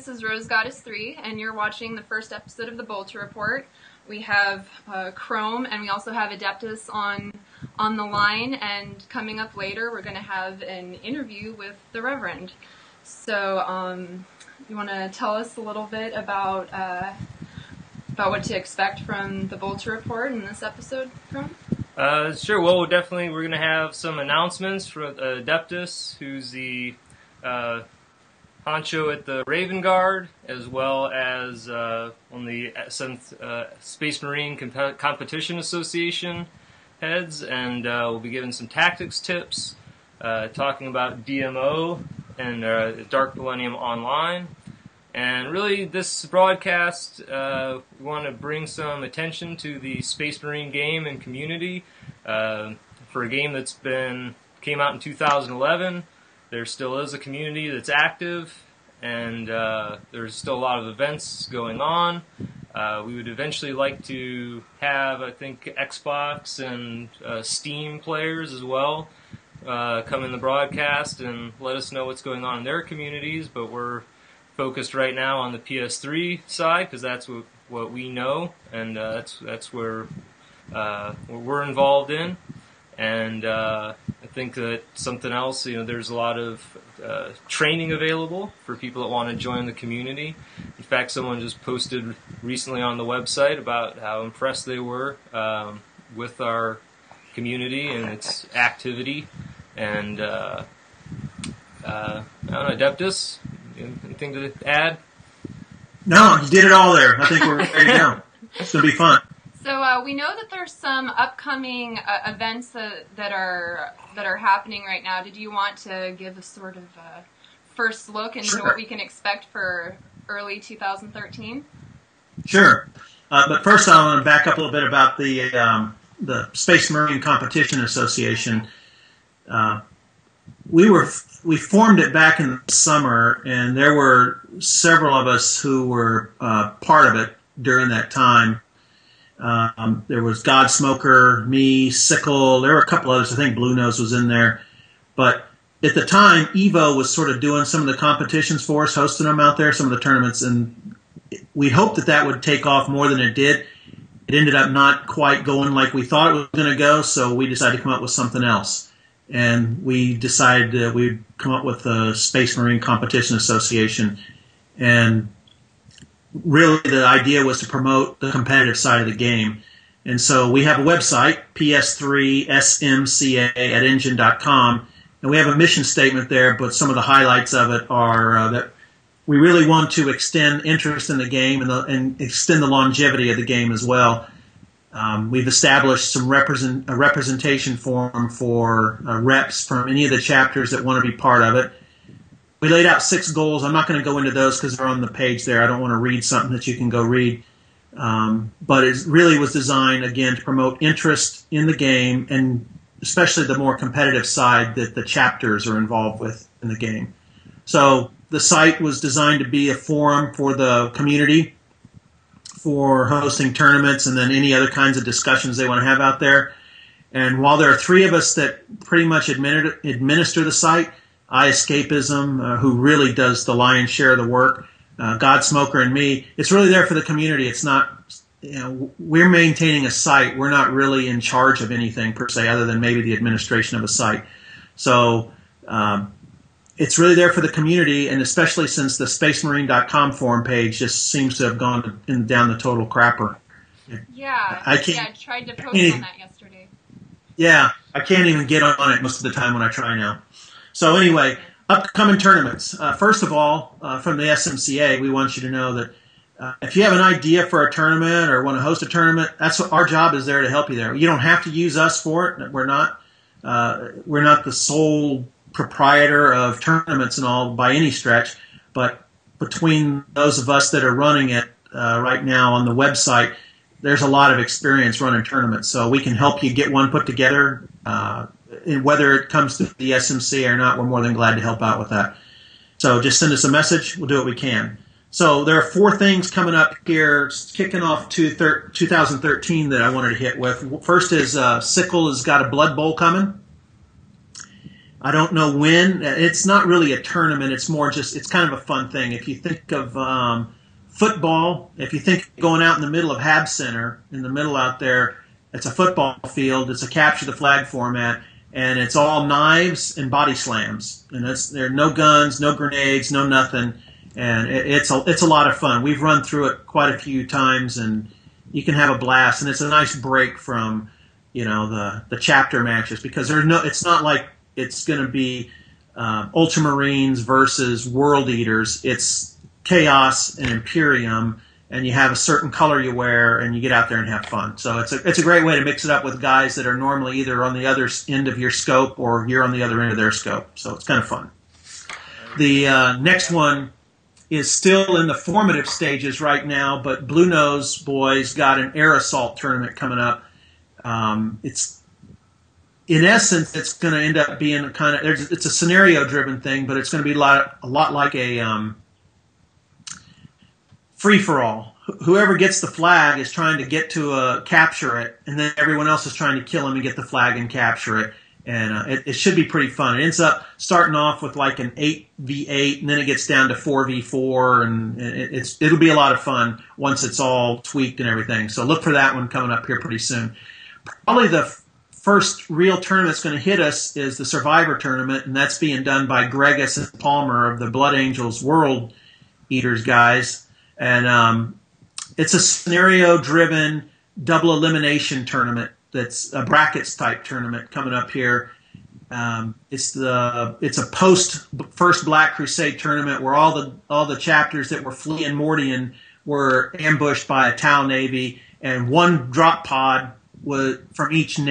this is Rose Goddess 3, and you're watching the first episode of the Bolter Report. We have Chrome, and we also have Adeptus on the line, and coming up later, we're going to have an interview with the Reverend. So, you want to tell us a little bit about what to expect from the Bolter Report in this episode, Chrome? Sure. Well, we're going to have some announcements from Adeptus, who's the honcho at the Raven Guard, as well as on the 7th Space Marine Competition Association heads, and we'll be giving some tactics tips, talking about DMO and Dark Millennium Online. And really, this broadcast, we want to bring some attention to the Space Marine game and community. For a game that's came out in 2011, there still is a community that's active, and there's still a lot of events going on. We would eventually like to have, I think, Xbox and Steam players as well come in the broadcast and let us know what's going on in their communities, but we're focused right now on the PS3 side because that's what we know, and that's where we're involved in. And I think that something else, there's a lot of training available for people that want to join the community. In fact, someone just posted recently on the website about how impressed they were with our community and its activity. And I don't know, Adeptus, anything to add? No, you did it all there. I think we're ready to go. It's going to be fun. So we know that there's some upcoming events that are happening right now. Did you want to give a sort of first look into what we can expect for early 2013? Sure. But first I want to back up a little bit about the Space Marine Competition Association. We formed it back in the summer, and there were several of us who were part of it during that time. There was Godsmoker, me, Sickle. There were a couple others. I think Blue Nose was in there. But at the time, Evo was sort of doing some of the competitions for us, hosting them out there, some of the tournaments. And we hoped that would take off more than it did. It ended up not quite going like we thought it was going to go, so we decided to come up with something else. And we decided we'd come up with the Space Marine Competition Association. And really, the idea was to promote the competitive side of the game. And so we have a website, ps3smca@engine.com, and we have a mission statement there, but some of the highlights of it are that we really want to extend interest in the game and extend the longevity of the game as well. We've established some a representation form for reps from any of the chapters that want to be part of it. We laid out 6 goals. I'm not going to go into those because they're on the page there. I don't want to read something that you can go read. But it really was designed, again, to promote interest in the game and especially the more competitive side that the chapters are involved with in the game. So the site was designed to be a forum for the community for hosting tournaments and then any other kinds of discussions they want to have out there. And while there are 3 of us that pretty much administer the site, Escapism, who really does the lion's share of the work, Godsmoker and me, it's really there for the community. It's not, we're maintaining a site. We're not really in charge of anything per se other than maybe the administration of a site. So it's really there for the community, and especially since the spacemarine.com forum page just seems to have gone down the total crapper. Yeah, I tried to post on that yesterday. Yeah, I can't even get on it most of the time when I try now. So anyway, upcoming tournaments. First of all, from the SMCA, we want you to know that if you have an idea for a tournament or want to host a tournament, that's what our job is there to help you there. You don't have to use us for it. We're not the sole proprietor of tournaments and all by any stretch, but between those of us that are running it right now on the website, there's a lot of experience running tournaments. So we can help you get one put together. And whether it comes to the SMC or not, we're more than glad to help out with that. So just send us a message. We'll do what we can. So there are 4 things coming up here, kicking off 2013 that I wanted to hit with. First is Sickle has got a Blood Bowl coming. I don't know when. It's not really a tournament. It's more just, it's kind of a fun thing. If you think of football, if you think of going out in the middle of Hab Center, in the middle out there, it's a football field. It's a capture the flag format, and it's all knives and body slams. And there are no guns, no grenades, no nothing. And it's a lot of fun. We've run through it quite a few times, and you can have a blast. And it's a nice break from, the chapter matches, because it's not like it's going to be Ultramarines versus World Eaters. It's Chaos and Imperium, and you have a certain color you wear, and you get out there and have fun. So it's a great way to mix it up with guys that are normally either on the other end of your scope or you're on the other end of their scope. So it's kind of fun. The next one is still in the formative stages right now, but Blue Nose Boys got an Air Assault tournament coming up. In essence, it's going to end up being it's a scenario-driven thing, but it's going to be a lot like a free-for-all. Whoever gets the flag is trying to get to capture it, and then everyone else is trying to kill him and get the flag and capture it. And it should be pretty fun. It ends up starting off with like an 8v8, and then it gets down to 4v4, and it'll be a lot of fun once it's all tweaked and everything. So look for that one coming up here pretty soon. Probably the first real tournament that's going to hit us is the Survivor Tournament, and that's being done by Gregus and Palmer of the Blood Angels World Eaters guys. And it's a scenario-driven double elimination tournament. That's a brackets type tournament coming up here. It's a post first Black Crusade tournament where all the chapters that were fleeing Mordian were ambushed by a Tau Navy, and one drop pod from each of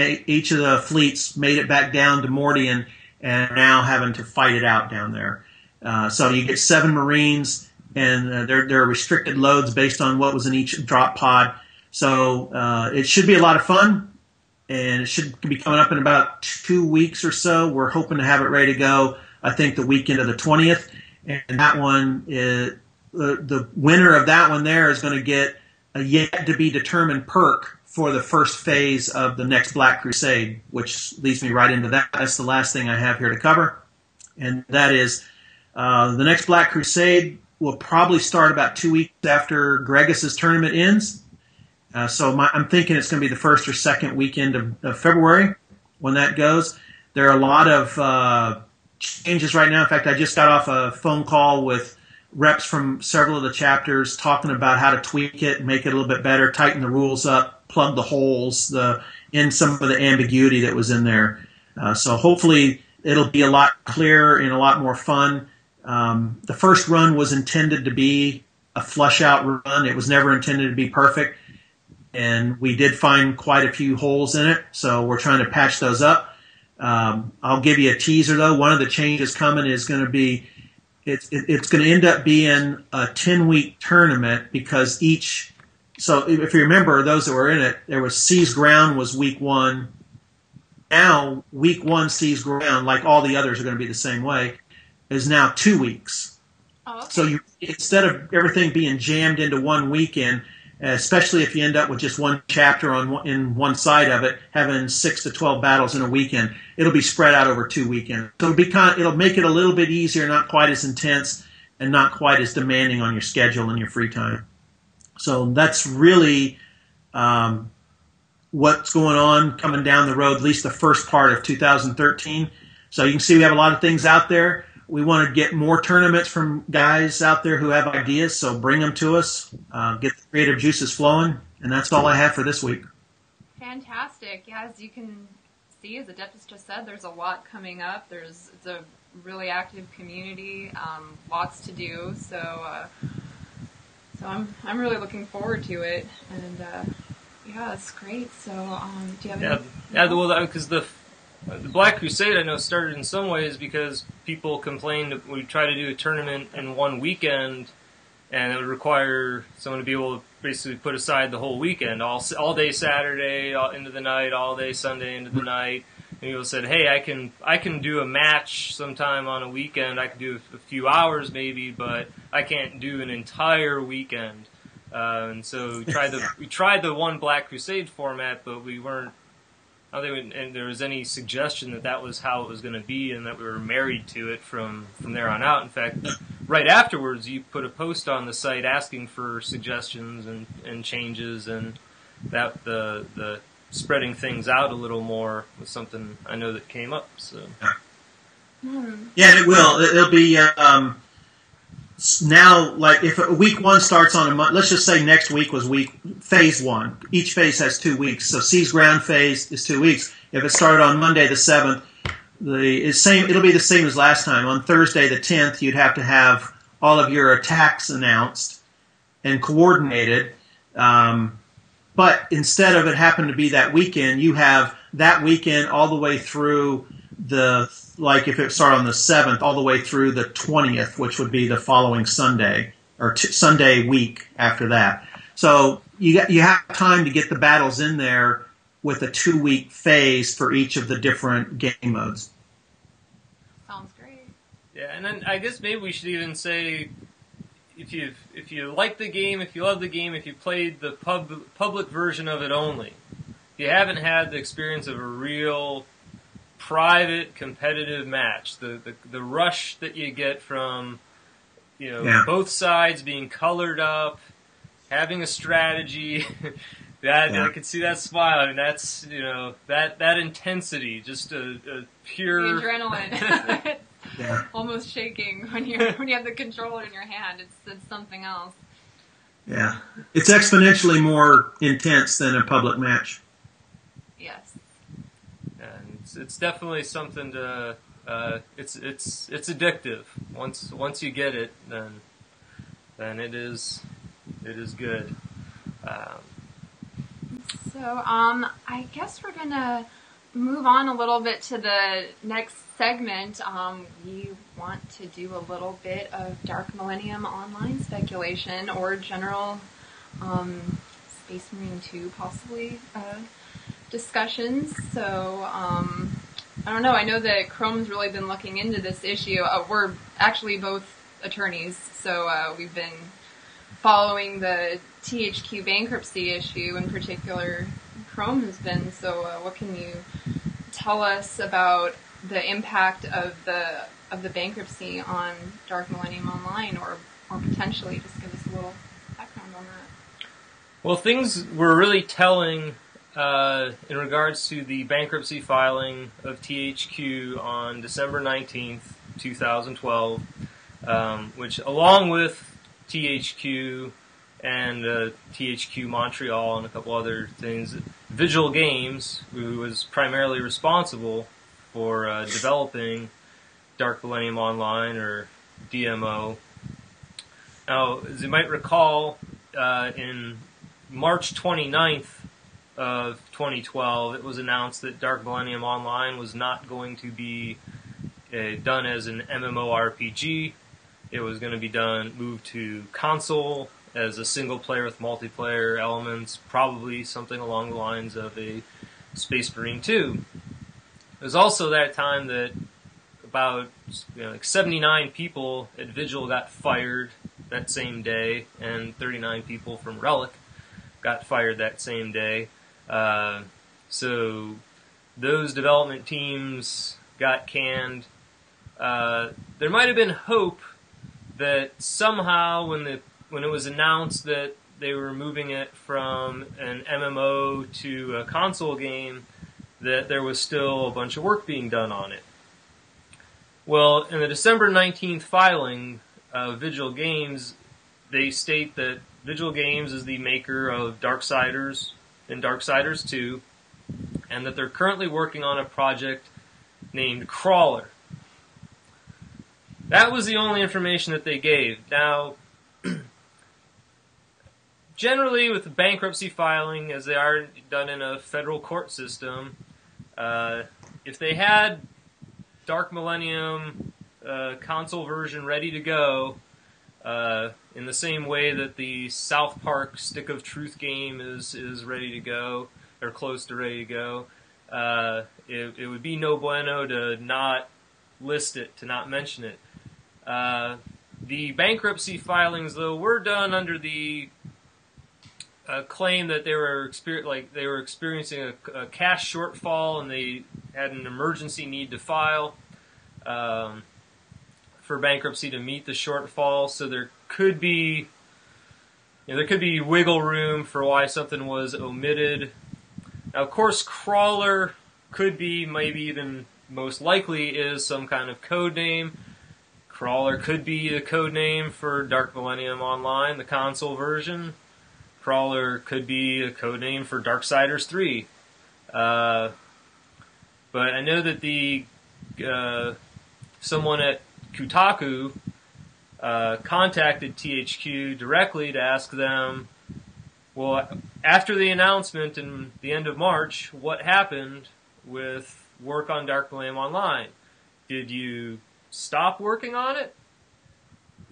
the fleets made it back down to Mordian, and now having to fight it out down there. So you get 7 Marines, and they're restricted loads based on what was in each drop pod. So it should be a lot of fun. And it should be coming up in about 2 weeks or so. We're hoping to have it ready to go, I think, the weekend of the 20th. And that one, the winner of that one there is going to get a yet-to-be-determined perk for the first phase of the next Black Crusade, which leads me right into that. That's the last thing I have here to cover. And that is the next Black Crusade will probably start about 2 weeks after Gregus's tournament ends. So I'm thinking it's going to be the first or second weekend of February when that goes. There are a lot of changes right now. In fact, I just got off a phone call with reps from several of the chapters talking about how to tweak it, make it a little bit better, tighten the rules up, plug the holes, in some of the ambiguity that was in there. So hopefully it'll be a lot clearer and a lot more fun. The first run was intended to be a flush-out run. It was never intended to be perfect. And we did find quite a few holes in it, so we're trying to patch those up. I'll give you a teaser, though. One of the changes coming is going to be it's going to end up being a 10-week tournament because so if you remember, those that were in it, there was Seas Ground was week 1. Now, week 1 Seas Ground, like all the others are going to be the same way, is now 2 weeks. Oh, okay. So instead of everything being jammed into one weekend, especially if you end up with just one chapter in one side of it, having 6 to 12 battles in a weekend, it'll be spread out over 2 weekends. So it'll make it a little bit easier, not quite as intense, and not quite as demanding on your schedule and your free time. So that's really what's going on coming down the road, at least the first part of 2013. So you can see we have a lot of things out there. We want to get more tournaments from guys out there who have ideas, so bring them to us. Get the creative juices flowing, and that's all I have for this week. Fantastic. Yeah, as you can see, as Adeptus just said, there's a lot coming up. It's a really active community, lots to do. So I'm really looking forward to it, and yeah, it's great. So do you have any? Well, because the Black Crusade, I know, started in some ways because people complained that we try to do a tournament in one weekend, and it would require someone to be able to basically put aside the whole weekend, all day Saturday into the night, all day Sunday into the night. And people said, "Hey, I can do a match sometime on a weekend. I can do a few hours maybe, but I can't do an entire weekend." And so we tried the one Black Crusade format, but we weren't I don't think and there was any suggestion that that was how it was going to be and that we were married to it from there on out. In fact, right afterwards, you put a post on the site asking for suggestions and changes, and that the spreading things out a little more was something I know that came up. So yeah, it will. It'll be now, like if week 1 starts on a month. Let's just say next week was phase 1. Each phase has 2 weeks. So Seas Ground phase is 2 weeks. If it started on Monday the 7th, it'll be the same as last time. On Thursday the 10th, you'd have to have all of your attacks announced and coordinated. But instead of it happening to be that weekend, you have that weekend all the way through like if it started on the 7th, all the way through the 20th, which would be the following Sunday, or Sunday week after that. So you have time to get the battles in there with a 2-week phase for each of the different game modes. Sounds great. Yeah, and then I guess maybe we should even say, if you like the game, if you love the game, if you played the public version of it only, if you haven't had the experience of a real private competitive match, the rush that you get from both sides being colored up, having a strategy, I can see that smile. I mean, that's that intensity, just a pure the adrenaline. Yeah. Almost shaking when you have the controller in your hand. It's something else. Yeah, it's exponentially more intense than a public match. Yes. And it's definitely something to. It's addictive. Once you get it, then it is good. So I guess we're gonna move on a little bit to the next segment. We want to do a little bit of Dark Millennium Online speculation or general Space Marine 2 possibly discussions. So I don't know. I know that Chrome's really been looking into this issue. We're actually both attorneys, so we've been following the THQ bankruptcy issue in particular. Chrome has been. So what can you tell us about the impact of the bankruptcy on Dark Millennium Online, or potentially just give us a little background on that? Well, things were really telling in regards to the bankruptcy filing of THQ on December 19th, 2012, which along with THQ and THQ Montreal and a couple other things, Vigil Games, who was primarily responsible for developing Dark Millennium Online, or DMO. Now, as you might recall, in March 29th of 2012, it was announced that Dark Millennium Online was not going to be done as an MMORPG. It was going to be moved to console as a single player with multiplayer elements, probably something along the lines of a Space Marine 2. It was also that time that about 79 people at Vigil got fired that same day, and 39 people from Relic got fired that same day. So those development teams got canned. There might have been hope that somehow when it was announced that they were moving it from an MMO to a console game, that there was still a bunch of work being done on it. Well, in the December 19th filing of Vigil Games, they state that Vigil Games is the maker of Darksiders and Darksiders 2, and that they're currently working on a project named Crawler. That was the only information that they gave. Now, generally with the bankruptcy filing, as they are done in a federal court system, if they had Dark Millennium console version ready to go, in the same way that the South Park Stick of Truth game is ready to go, or close to ready to go, it would be no bueno to not list it, to not mention it. The bankruptcy filings, though, were done under the claim that they were experiencing a cash shortfall, and they had an emergency need to file for bankruptcy to meet the shortfall. So there could be wiggle room for why something was omitted. Now, of course, crawler could be, maybe even most likely, is some kind of code name. Crawler could be the code name for Dark Millennium Online, the console version. Crawler could be a code name for Darksiders 3. But I know that the someone at Kotaku contacted THQ directly to ask them, well, after the announcement in the end of March, what happened with work on Dark Millennium Online? Did you stop working on it?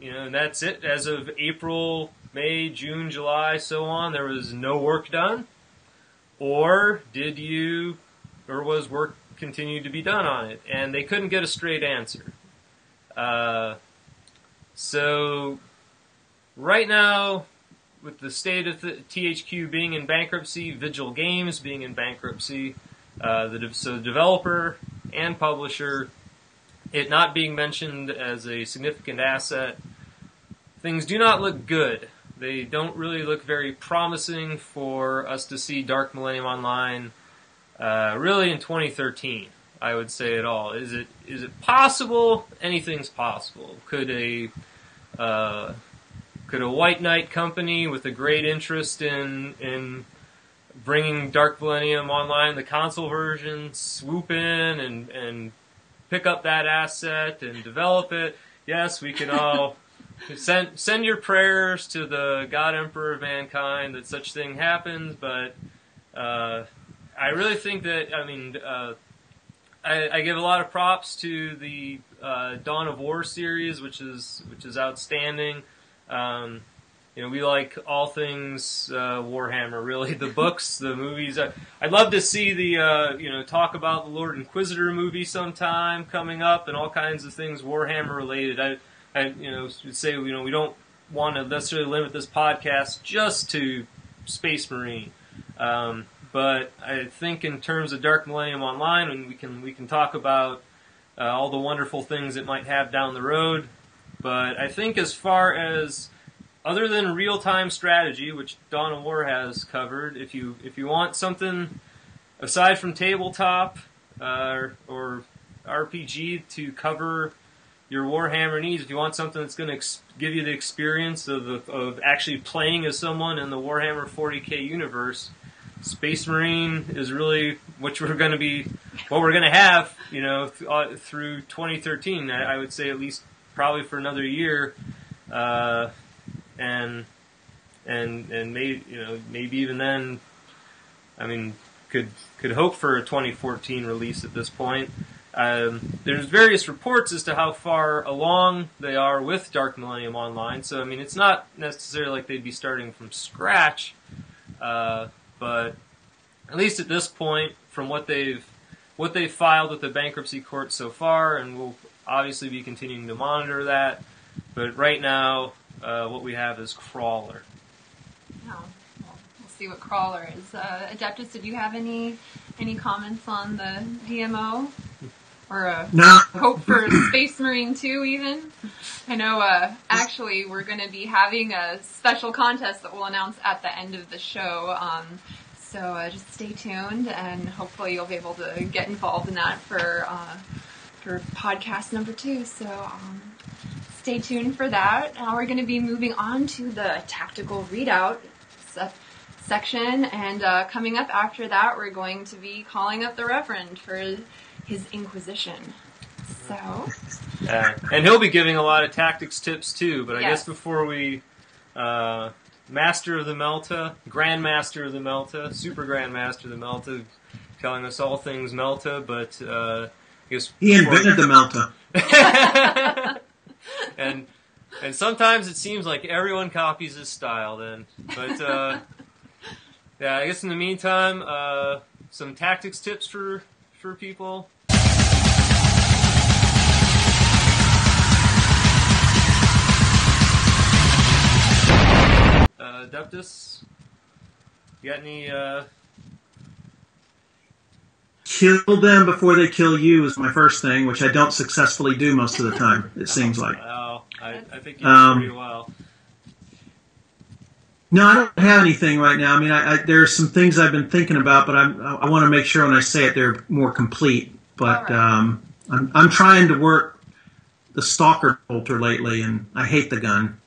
And that's it. As of April, May, June, July, so on, there was no work done? Or was work continued to be done on it? And they couldn't get a straight answer. So right now, with the state of the THQ being in bankruptcy, Vigil Games being in bankruptcy, so the developer and publisher, it not being mentioned as a significant asset, things do not look good. They don't really look very promising for us to see Dark Millennium Online really in 2013, I would say, at all. Is it possible? Anything's possible. Could a White Knight company with a great interest in bringing Dark Millennium Online, the console version, swoop in and pick up that asset and develop it? Yes, we can all send your prayers to the God Emperor of Mankind that such thing happens, but I really think that, I give a lot of props to the Dawn of War series, which is outstanding. We like all things Warhammer, really. The books, the movies. I'd love to see the talk about the Lord Inquisitor movie sometime coming up, and all kinds of things Warhammer related. I say we don't want to necessarily limit this podcast just to Space Marine. But I think in terms of Dark Millennium Online, and we can talk about all the wonderful things it might have down the road. But I think as far as other than real-time strategy, which Dawn of War has covered, if you want something aside from tabletop or RPG to cover your Warhammer needs, if you want something that's going to give you the experience of actually playing as someone in the Warhammer 40k universe, Space Marine is really what we're going to have, through 2013. I would say at least probably for another year, and maybe even then. Could hope for a 2014 release at this point. There's various reports as to how far along they are with Dark Millennium Online, so it's not necessarily like they'd be starting from scratch, but at least at this point, from what they've filed with the bankruptcy court so far, and we'll obviously be continuing to monitor that. But right now, what we have is Crawler. Oh, well, we'll see what Crawler is. Adeptus, did you have any comments on the DMO? Or no. Hope for Space Marine 2 even? I know actually we're going to be having a special contest that we'll announce at the end of the show. So just stay tuned, and hopefully you'll be able to get involved in that for podcast number 2. So stay tuned for that. Now we're going to be moving on to the tactical readout section, and coming up after that, we're going to be calling up the Reverend for his Inquisition. So, and he'll be giving a lot of tactics tips too. But I Yes. guess before we, Master of the Melta, Grandmaster of the Melta, Super Grandmaster of the Melta, telling us all things Melta. But I guess He invented the Melta. and sometimes it seems like everyone copies his style. Then, but I guess in the meantime, some tactics tips for people. Adeptus? You got any? Kill them before they kill you is my first thing, which I don't successfully do most of the time. It seems like. Oh, I think you did pretty well. No, I don't have anything right now. I mean, there's some things I've been thinking about, but I want to make sure when I say it, they're more complete. But right. I'm trying to work the Stalker Bolter lately, and I hate the gun.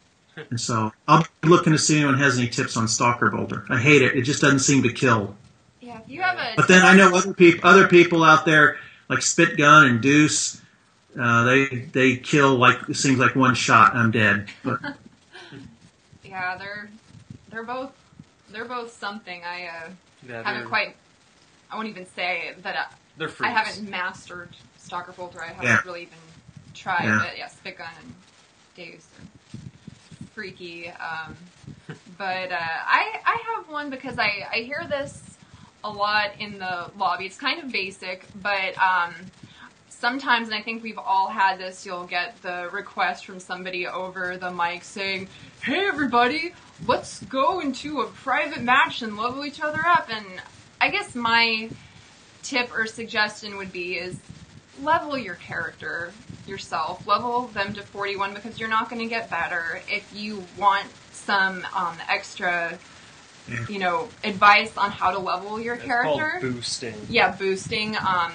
And so I'll be looking to see if anyone has any tips on Stalker Bolter. I hate it. It just doesn't seem to kill. Yeah, if you have a. But then I know other people out there like Spit Gun and Deuce. They kill like it seems like one shot. I'm dead. But. Yeah, they're both something. I Yeah, haven't quite. I won't even say that they're I freaks. haven't mastered Stalker Bolter. I haven't really even tried. Yeah. But yeah, Spit Gun and Deuce are freaky. But I have one because I hear this a lot in the lobby. It's kind of basic, but sometimes, and I think we've all had this, you'll get the request from somebody over the mic saying, "Hey everybody, let's go into a private match and level each other up." And I guess my tip or suggestion would be is level your character yourself. Level them to 41 because you're not going to get better. If you want some extra advice on how to level your character. It's called boosting. Yeah, boosting. I'm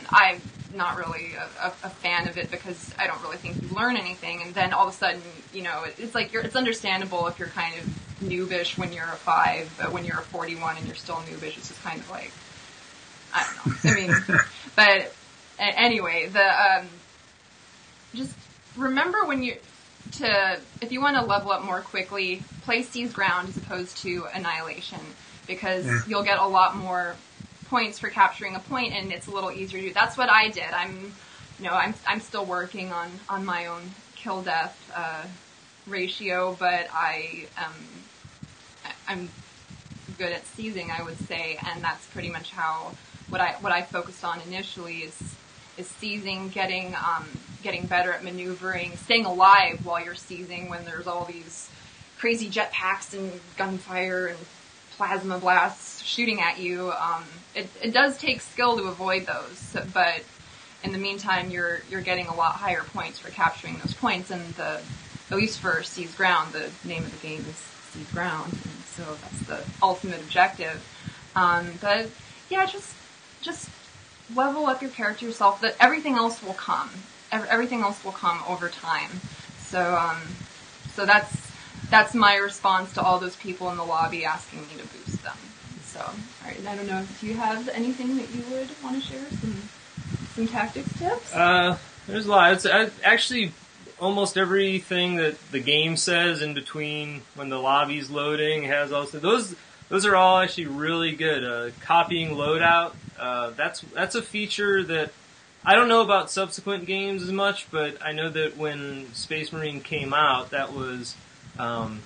not really a fan of it because I don't really think you learn anything. And then all of a sudden, it's like it's understandable if you're kind of noobish when you're a 5, but when you're a 41 and you're still noobish, it's just kind of like, I don't know. I mean, but anyway, just remember if you want to level up more quickly, play Seize Ground as opposed to Annihilation, because you'll get a lot more points for capturing a point, and it's a little easier to do. That's what I did. I'm still working on my own kill death ratio, but I'm good at seizing, I would say, and that's pretty much how what I focused on initially is seizing, getting better at maneuvering, staying alive while you're seizing when there's all these crazy jetpacks and gunfire and plasma blasts shooting at you. It does take skill to avoid those, but in the meantime, you're getting a lot higher points for capturing those points. And at least for Seize Ground, the name of the game is Seize Ground, and so that's the ultimate objective. But yeah, just level up your character yourself. That everything else will come. Everything else will come over time. So that's my response to all those people in the lobby asking me to boost them. So, all right, I don't know if you have anything that you would want to share, some tactics tips. There's a lot. It's actually almost everything that the game says in between when the lobby's loading has also those are all actually really good. Copying loadout. That's a feature that I don't know about subsequent games as much, but I know that when Space Marine came out, that was in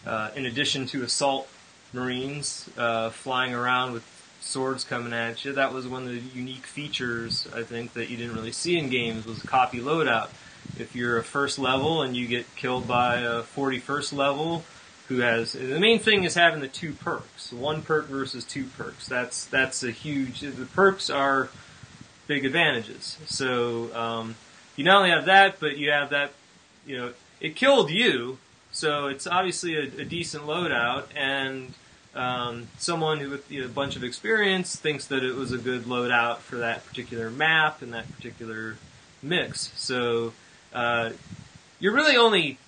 addition to Assault Marines flying around with swords coming at you. That was one of the unique features, I think, that you didn't really see in games, was copy loadout. If you're a first level and you get killed by a 41st level who has... The main thing is having the 2 perks. 1 perk versus 2 perks. That's a huge... The perks are big advantages. So you not only have that, but you have that... it killed you, so it's obviously a decent loadout, and someone who with a bunch of experience thinks that it was a good loadout for that particular map and that particular mix. So you're really only,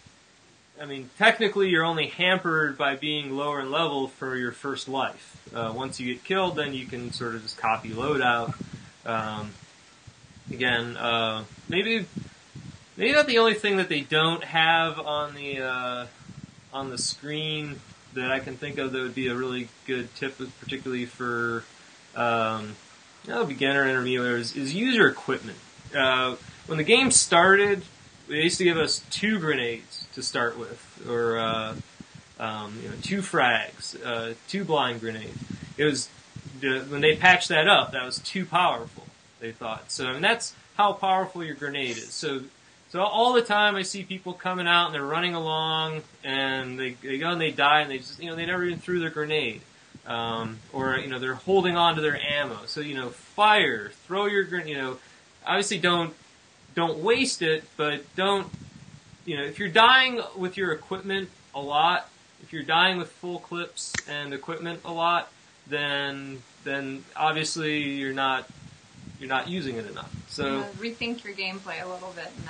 technically you're only hampered by being lower in level for your first life. Once you get killed, then you can sort of just copy loadout. Maybe not the only thing that they don't have on the screen that I can think of that would be a really good tip, particularly for beginner intermediate, is use your equipment. When the game started, they used to give us 2 grenades to start with, or 2 frags, 2 blind grenades. It was when they patched that up, that was too powerful, they thought. So that's how powerful your grenade is. So all the time I see people coming out and they're running along and they go and they die and they just they never even threw their grenade. or they're holding on to their ammo. So fire, throw your grenade. Obviously don't waste it, but don't. If you're dying with your equipment a lot, if you're dying with full clips and equipment a lot, then obviously you're not using it enough. So rethink your gameplay a little bit in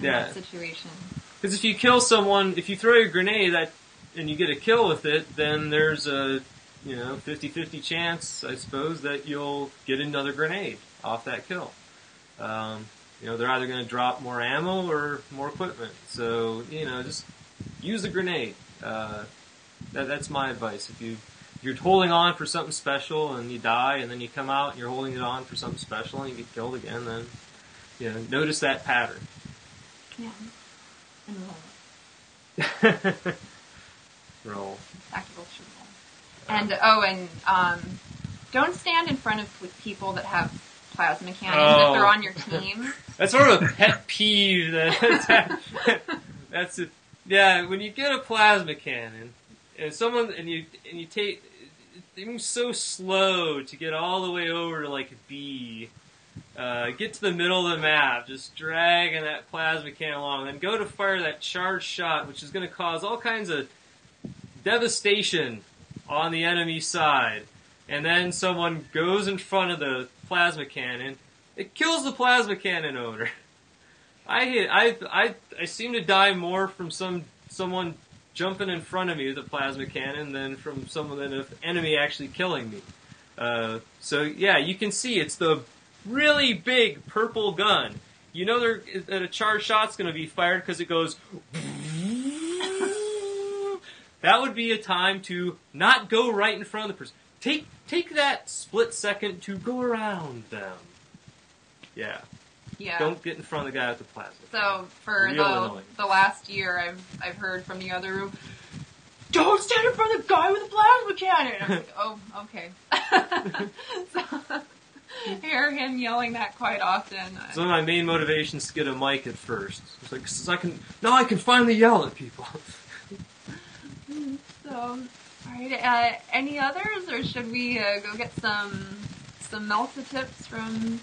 that situation. Because if you kill someone, if you throw your grenade and you get a kill with it, then there's a 50-50 chance, I suppose, that you'll get another grenade off that kill. They're either going to drop more ammo or more equipment. So just use the grenade. That's my advice. If you're holding on for something special and you die, and then you come out and you're holding it on for something special and you get killed again, then notice that pattern. Yeah. Roll. Tactical shoot roll. And don't stand in front of people that have plasma cannons if they're on your team. That's sort of a pet peeve. That's it. Yeah, when you get a plasma cannon and you take, it moves so slow to get all the way over to like B. Get to the middle of the map, just dragging that plasma cannon along, then go to fire that charged shot, which is going to cause all kinds of devastation on the enemy side. And then someone goes in front of the plasma cannon. It kills the plasma cannon owner. I seem to die more from someone jumping in front of me with a plasma cannon than from an enemy actually killing me. So yeah, you can see it's the really big purple gun. That a charged shot's going to be fired because it goes. That would be a time to not go right in front of the person. Take that split second to go around them. Yeah. Yeah. Don't get in front of the guy with the plasma. So for the last year, I've heard from the other room, don't stand in front of the guy with the plasma cannon. I was like, oh, okay. So I hear him yelling that quite often. So my main motivation is to get a mic at first. It's like I can finally yell at people. So, all right. Any others, or should we go get some Melta tips from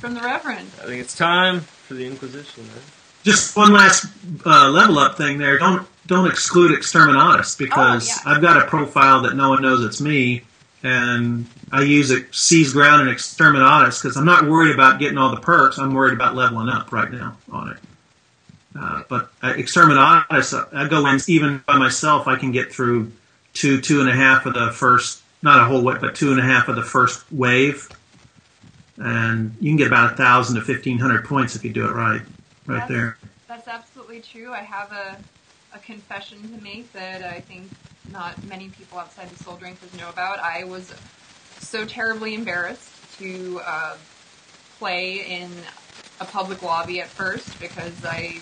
the Reverend? I think it's time for the Inquisition. Right? Just one last level up thing there. Don't exclude Exterminatus, because I've got a profile that no one knows it's me, and I use Seize Ground and Exterminatus because I'm not worried about getting all the perks. I'm worried about leveling up right now on it. But Exterminatus, I go in even by myself. I can get through two and a half of the first, not a whole wave, but 2.5 of the first wave, and you can get about 1,000 to 1,500 points if you do it right there. That's absolutely true. I have a confession to make that I think not many people outside the Soul Drinkers know about. I was so terribly embarrassed to play in a public lobby at first because I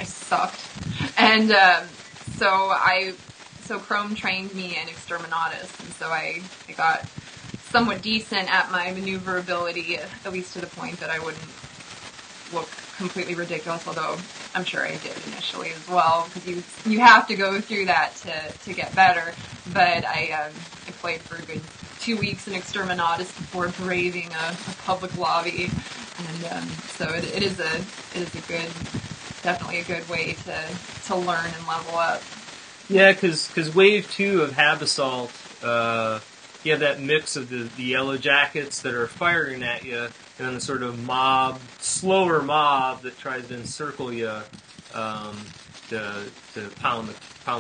sucked. And so Chrome trained me in Exterminatus, and so I got somewhat decent at my maneuverability, at least to the point that I wouldn't look completely ridiculous, although I'm sure I did initially as well, because you have to go through that to get better. But I played for a good 2 weeks in Exterminatus before braving a public lobby, and so it is definitely a good way to learn and level up. Yeah, because Wave 2 of Hab Assault, you have that mix of the yellow jackets that are firing at you, and then the sort of slower mob that tries to encircle you to pound the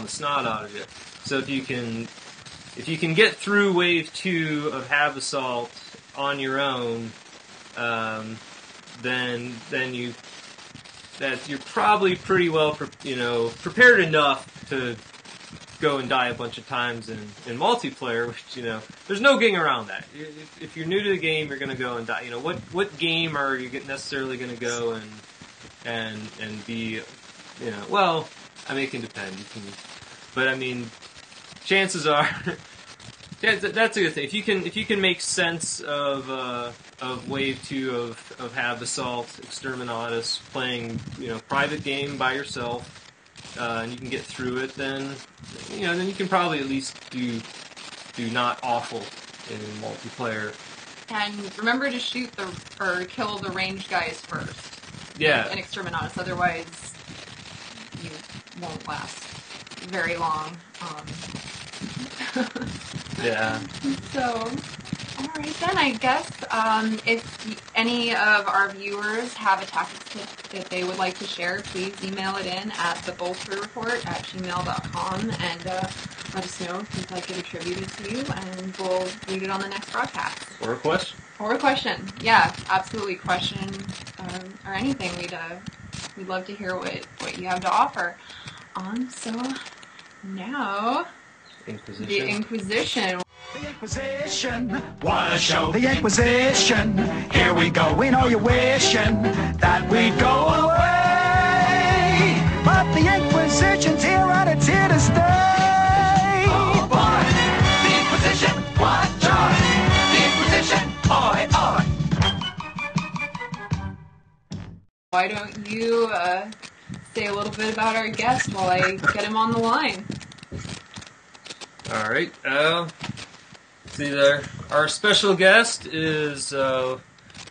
snot out of you. So if you can get through Wave 2 of Hab Assault on your own, then you're probably pretty well prepared enough to go and die a bunch of times in multiplayer, which, there's no getting around that. If you're new to the game, you're going to go and die. What game are you necessarily going to go and be, well, I mean, it can depend. But I mean, chances are, that's a good thing. If you can make sense of Wave 2 of Hab Assault, Exterminatus, playing, private game by yourself, and you can get through it, then then you can probably at least do not awful in multiplayer. And remember to kill the ranged guys first. Yeah. And exterminatus, otherwise you won't last very long. Yeah. So, alright then, I guess if any of our viewers have a tactics tip that they would like to share, please email it in at thebolterreport@gmail.com and let us know if you'd like it attributed to you, and we'll read it on the next broadcast. Or a question. Or a question. Yeah, absolutely. Question or anything. We'd love to hear what you have to offer. So now... Inquisition. The Inquisition. The Inquisition, what a show. The Inquisition, here we go. We know you're wishing that we'd go away, but the Inquisition's here and it's here to stay. Oh boy, the Inquisition, what joy. The Inquisition, oi, oi. Why don't you say a little bit about our guest while I get him on the line? All right. See there. Our special guest is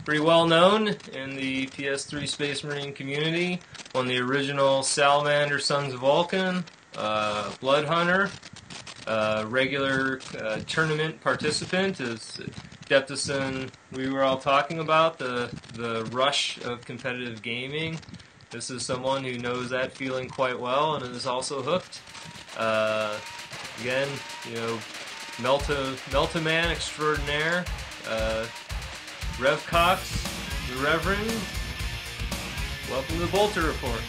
pretty well known in the PS3 Space Marine community. One of the original Salamanders, Sons of Vulcan, Blood Hunter, regular tournament participant, as Adeptus we were all talking about, the rush of competitive gaming. This is someone who knows that feeling quite well and is also hooked. Again, Melta man extraordinaire, Revvcoxx, the Reverend. Welcome to the Bolter Report.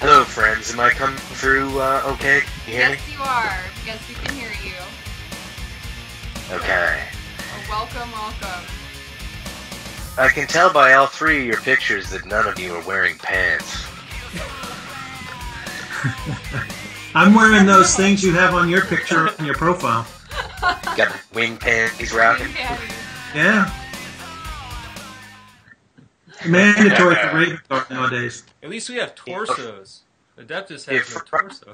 Hello, friends. Am I coming through okay? Can you hear me? Yes, you are. Yes, we can hear you. Okay. Welcome, welcome. I can tell by all three of your pictures that none of you are wearing pants. I'm wearing those things you have on your picture in your profile. Got wing panties rocking? Yeah. Mandatory for Revvcoxx nowadays. At least we have torsos. Adeptus has no torso.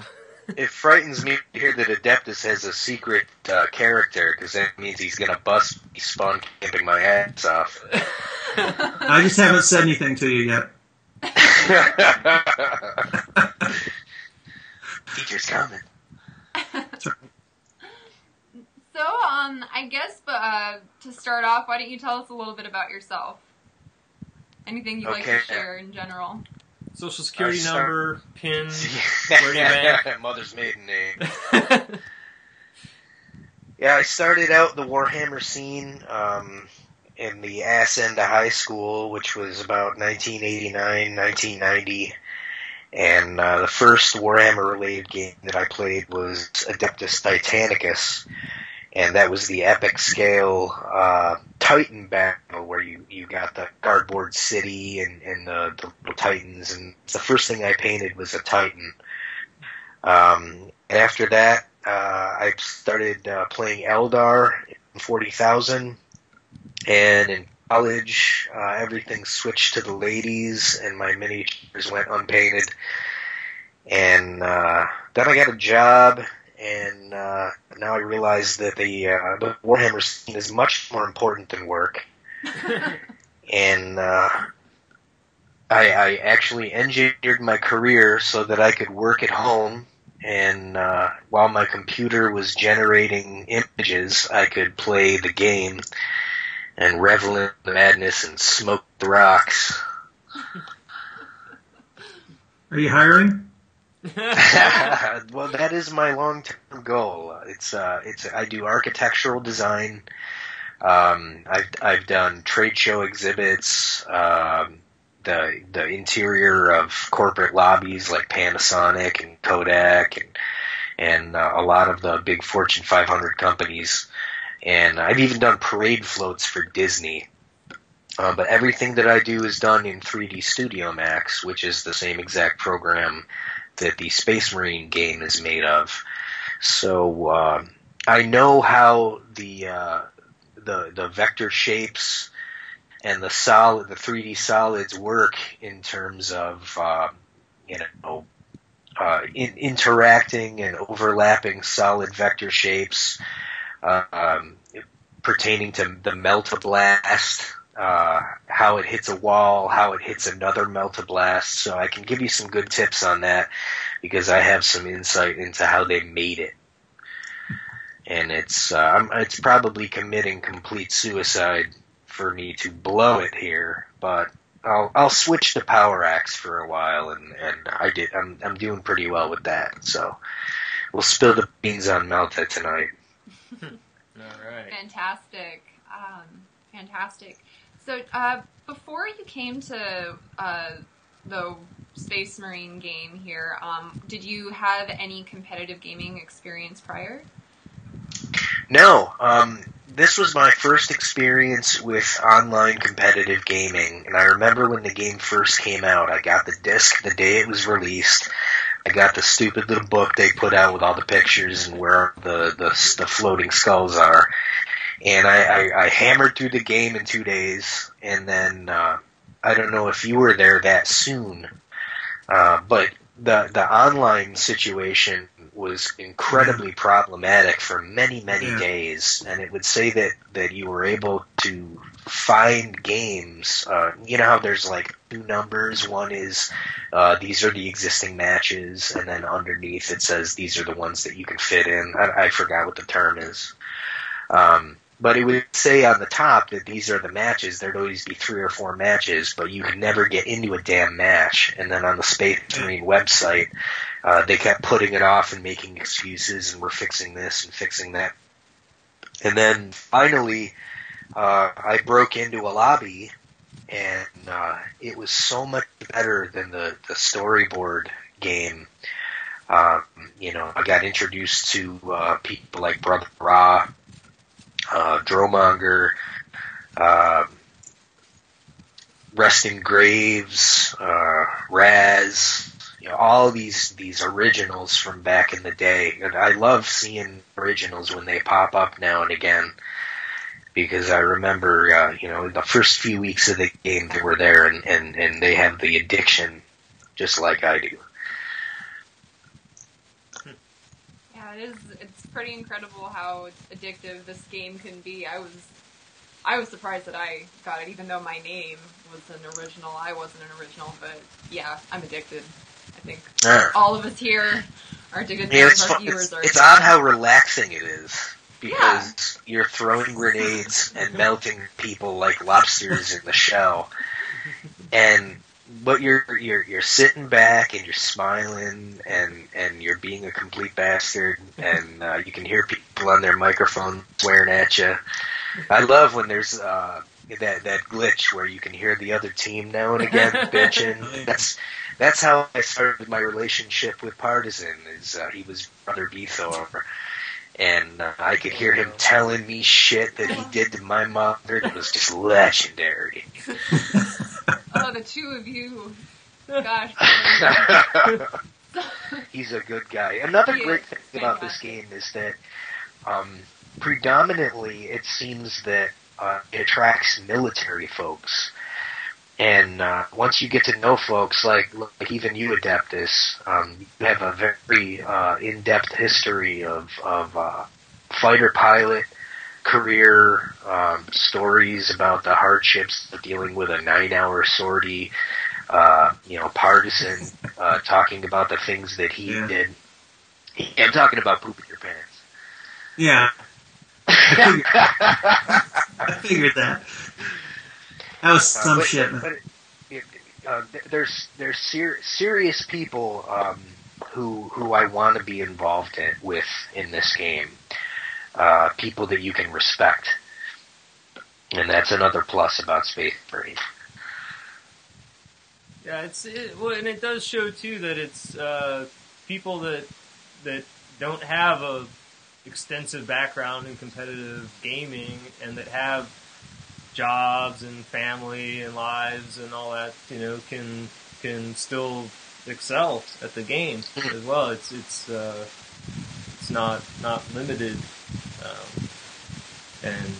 It frightens me to hear that Adeptus has a secret character, because that means he's going to bust me spawn camping my ass off. I just haven't said anything to you yet. Teacher's coming. So, I guess, to start off, why don't you tell us a little bit about yourself? Anything you'd like to share in general? Social security number, PIN, where do you bank? Mother's maiden name. Yeah, I started out the Warhammer scene in the ass end of high school, which was about 1989, 1990. And the first Warhammer-related game that I played was Adeptus Titanicus, and that was the epic scale Titan battle where you got the cardboard city and the little Titans, and the first thing I painted was a Titan. And after that, I started playing Eldar in 40,000, and in college, everything switched to the ladies, and my miniatures went unpainted. And then I got a job, and now I realize that the Warhammer scene is much more important than work. And I actually engineered my career so that I could work at home, and while my computer was generating images, I could play the game and revel in the madness and smoke the rocks. Are you hiring? Well, that is my long-term goal. I do architectural design. I've done trade show exhibits, the interior of corporate lobbies like Panasonic and Kodak and a lot of the big Fortune 500 companies. And I've even done parade floats for Disney. But everything that I do is done in 3D Studio Max, which is the same exact program that the Space Marine game is made of. So I know how the vector shapes and the 3D solids work in terms of interacting and overlapping solid vector shapes, pertaining to the Melta blast, how it hits a wall, how it hits another Melta blast. So I can give you some good tips on that because I have some insight into how they made it. And it's probably committing complete suicide for me to blow it here, but I'll switch to Power Axe for a while, and I'm doing pretty well with that. So we'll spill the beans on Melta tonight. All right. Fantastic. Fantastic. So before you came to the Space Marine game here, did you have any competitive gaming experience prior? No. This was my first experience with online competitive gaming, and I remember when the game first came out, I got the disc the day it was released. I got the stupid little book they put out with all the pictures and where the floating skulls are. And I hammered through the game in 2 days, and then I don't know if you were there that soon, but the online situation was incredibly problematic for many days, and it would say that you were able to find games. You know how there's like two numbers. One is these are the existing matches, and then underneath it says these are the ones that you can fit in. I forgot what the term is. But it would say on the top that these are the matches. There'd always be 3 or 4 matches, but you could never get into a damn match. And then on the Space Marine website, they kept putting it off and making excuses, and we're fixing this and fixing that. And then finally, I broke into a lobby, and it was so much better than the storyboard game. I got introduced to people like Brother Ra, Dromonger, Resting Graves, Raz, all these originals from back in the day. And I love seeing originals when they pop up now and again, because I remember, the first few weeks of the game they were there, and they have the addiction just like I do. It's pretty incredible how addictive this game can be. I was surprised that I got it, even though my name was an original. I wasn't an original, but yeah, I'm addicted. I think all of us here are addicted. Yeah, it's odd how relaxing it is, because you're throwing grenades and melting people like lobsters in the shell, but you're sitting back and you're smiling and you're being a complete bastard, and you can hear people on their microphone swearing at you. I love when there's that glitch where you can hear the other team now and again bitching. That's how I started my relationship with Partisan. He was Brother Bethor, and I could hear him telling me shit that he did to my mother. It was just legendary. Oh, the two of you. Gosh. He's a good guy. Another great thing about this game is that predominantly it seems that it attracts military folks. And once you get to know folks like even you, Adeptus, you have a very in-depth history of fighter pilot career, stories about the hardships of dealing with a 9-hour sortie, Partisan, talking about the things that he did. I'm talking about pooping your pants. Yeah. I figured that. That was some shit, man. There's serious people who I want to be involved with in this game. People that you can respect, and that's another plus about Space Marine. Yeah, and it does show too that it's people that don't have a extensive background in competitive gaming, and that have jobs and family and lives and all that, can still excel at the game as well. It's not limited, and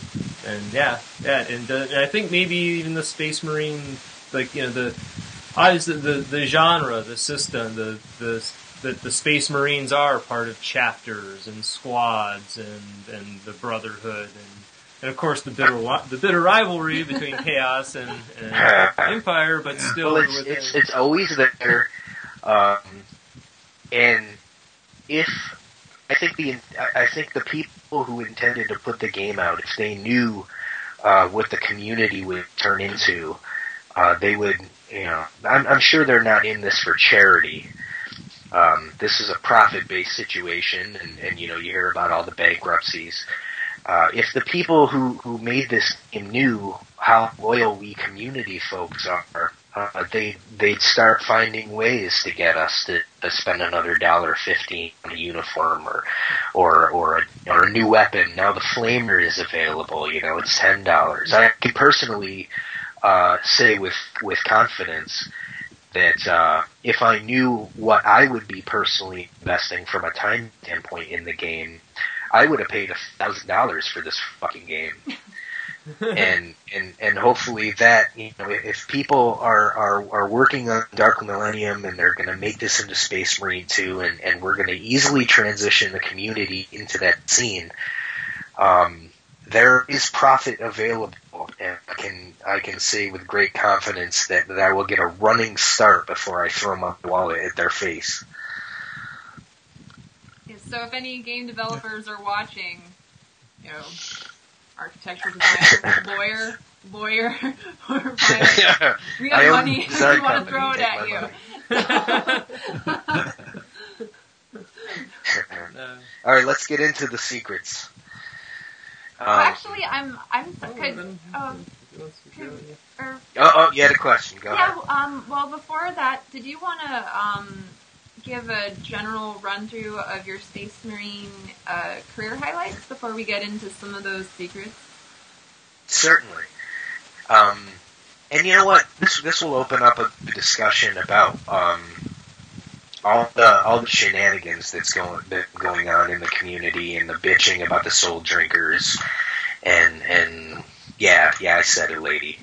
I think maybe even the Space Marine, The genre, the system, the Space Marines are part of chapters and squads and the Brotherhood and of course the bitter rivalry between Chaos and Empire, but still it's always there. And I think the people who intended to put the game out, if they knew what the community would turn into, they would. I'm sure they're not in this for charity. This is a profit-based situation, and you hear about all the bankruptcies. If the people who made this game knew how loyal we community folks are, they'd start finding ways to get us to spend another $1.50 on a uniform or a new weapon. Now the Flamer is available. It's $10. I can personally say with confidence that if I knew what I would be personally investing from a time standpoint in the game, I would have paid $1,000 for this fucking game. and hopefully that, if people are working on Dark Millennium and they're going to make this into Space Marine 2 and we're going to easily transition the community into that scene, there is profit available, and I can say with great confidence that I will get a running start before I throw my wallet at their face. So if any game developers are watching, architectural designer, lawyer, or pilot, we got money, we want to throw it at you. All right, let's get into the secrets. Actually, I'm good. You had a question. Go ahead. Well, before that, did you want to give a general run-through of your Space Marine career highlights before we get into some of those secrets? Certainly. And you know what? This will open up a discussion about all the shenanigans that's going on in the community and the bitching about the soul drinkers and yeah, I said it, lady.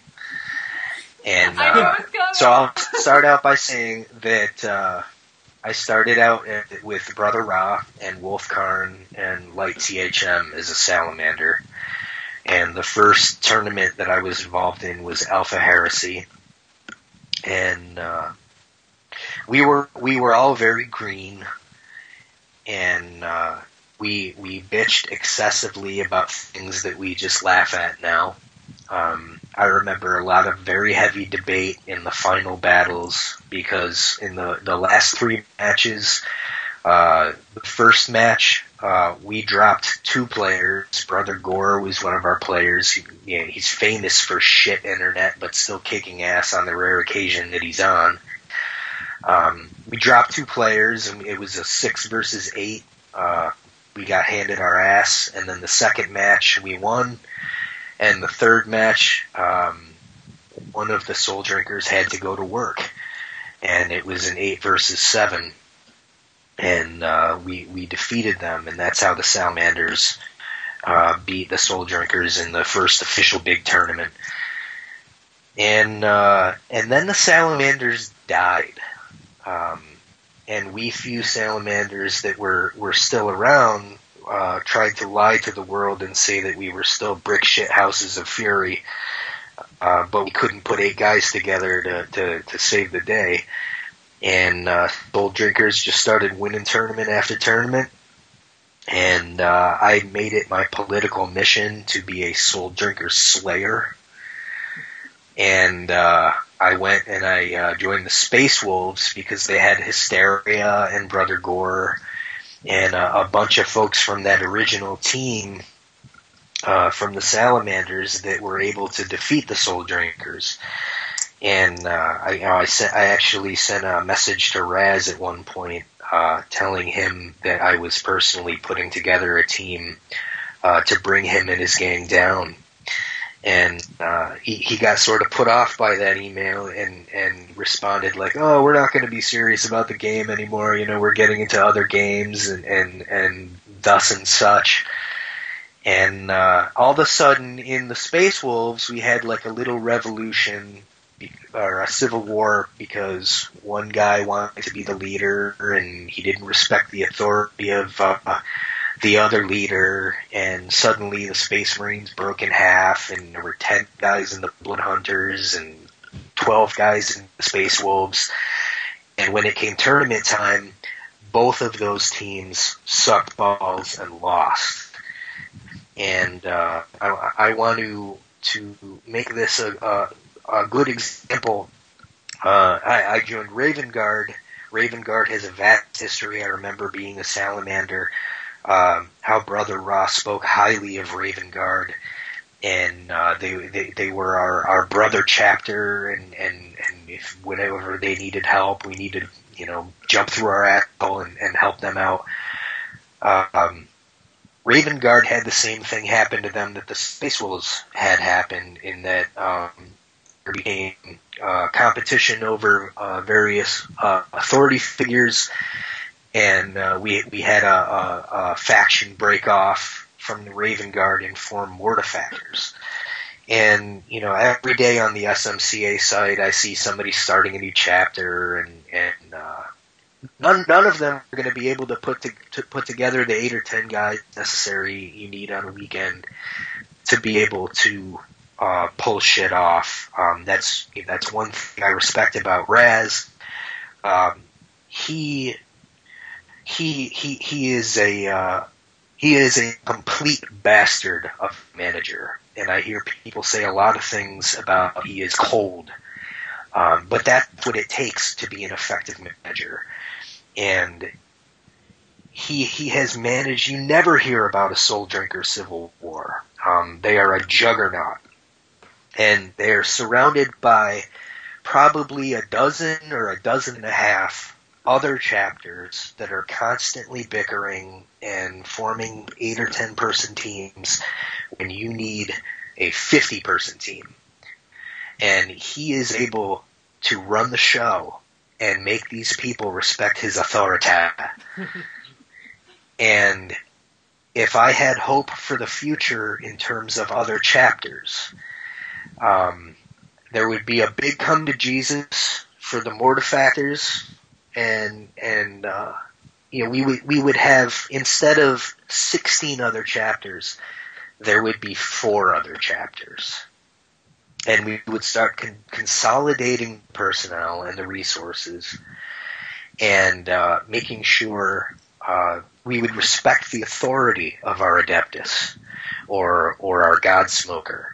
And so I'll start out by saying that I started out with Brother Ra and Wolf Karn and Light THM as a Salamander. And the first tournament that I was involved in was Alpha Heresy. And we were all very green, and we bitched excessively about things that we just laugh at now. I remember a lot of very heavy debate in the final battles, because in the last 3 matches, the first match, we dropped 2 players. Brother Gore was one of our players. He's famous for shit internet, but still kicking ass on the rare occasion that he's on. We dropped 2 players, and it was a 6 versus 8. We got handed our ass, and then the second match we won. And the third match, one of the soul drinkers had to go to work, and it was an 8 versus 7. And we defeated them, and that's how the Salamanders beat the soul drinkers in the first official big tournament. And then the Salamanders died. And we few Salamanders that were still around tried to lie to the world and say that we were still brick shit houses of fury, but we couldn't put 8 guys together to save the day. And soul drinkers just started winning tournament after tournament, and I made it my political mission to be a soul drinker slayer. And I went and I joined the Space Wolves because they had Hysteria and Brother Gore and a bunch of folks from that original team from the Salamanders that were able to defeat the soul drinkers. And I actually sent a message to Raz at one point telling him that I was personally putting together a team to bring him and his gang down. And he got sort of put off by that email and responded like, "Oh, we're not going to be serious about the game anymore. We're getting into other games and thus and such." And all of a sudden, in the Space Wolves, we had like a little revolution, or a civil war because one guy wanted to be the leader and he didn't respect the authority of the other leader, and suddenly the Space Marines broke in half, and there were 10 guys in the Blood Hunters and 12 guys in the Space Wolves. And when it came tournament time, both of those teams sucked balls and lost. And I want to make this a good example. I joined Raven Guard. Raven Guard has a vast history. I remember being a Salamander. How Brother Ross spoke highly of Raven Guard, and they were our brother chapter, and if whenever they needed help, we needed jump through our asshole and help them out. Raven Guard had the same thing happen to them that the Space Wolves had happened, in that there became competition over various authority figures. And we had a faction break off from the Raven Guard and form Mortifactors. And every day on the SMCA site, I see somebody starting a new chapter, and none of them are going to be able to put together the 8 or 10 guys necessary you need on a weekend to be able to pull shit off. That's one thing I respect about Raz. He is a complete bastard of a manager, and I hear people say a lot of things about he is cold, but that's what it takes to be an effective manager. And he has managed. You never hear about a Soul Drinker civil war. They are a juggernaut, and they are surrounded by probably a dozen or a dozen and a half other chapters that are constantly bickering and forming 8 or 10 person teams when you need a 50 person team. And he is able to run the show and make these people respect his authority. And if I had hope for the future in terms of other chapters, there would be a big come to Jesus for the Mortifactors. And we would have, instead of 16 other chapters, there would be 4 other chapters, and we would start consolidating personnel and the resources, and making sure we would respect the authority of our Adeptus or our Godsmoker,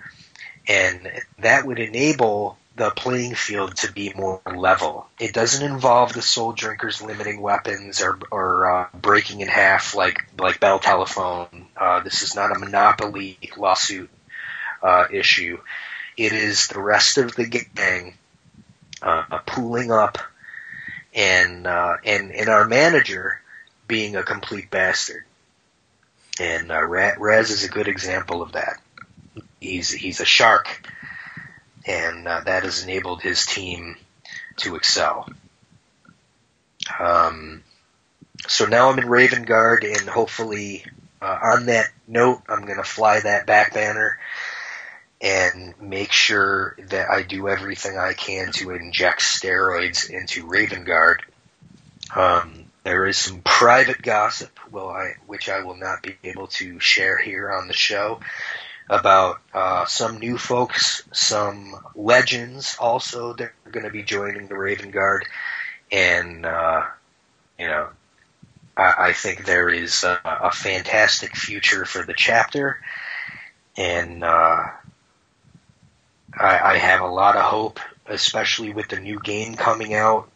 and that would enable the playing field to be more level. It doesn't involve the Soul Drinkers limiting weapons or breaking in half like Bell Telephone. This is not a monopoly lawsuit issue. It is the rest of the gang pooling up, and our manager being a complete bastard. And Raz is a good example of that. He's a shark. And that has enabled his team to excel. So now I'm in Raven Guard, and hopefully on that note, I'm going to fly that back banner and make sure that I do everything I can to inject steroids into Raven Guard. There is some private gossip, which I will not be able to share here on the show, about some new folks, some legends also that are going to be joining the Raven Guard, and I think there is a fantastic future for the chapter, and I have a lot of hope, especially with the new game coming out.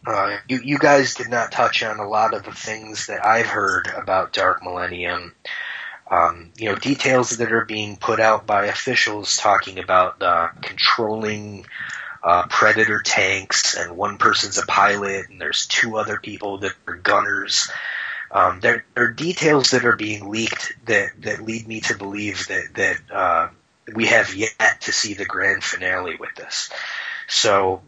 You guys did not touch on a lot of the things that I've heard about Dark Millennium. Details that are being put out by officials talking about controlling Predator tanks, and one person's a pilot, and there's 2 other people that are gunners. There are details that are being leaked that lead me to believe that we have yet to see the grand finale with this. So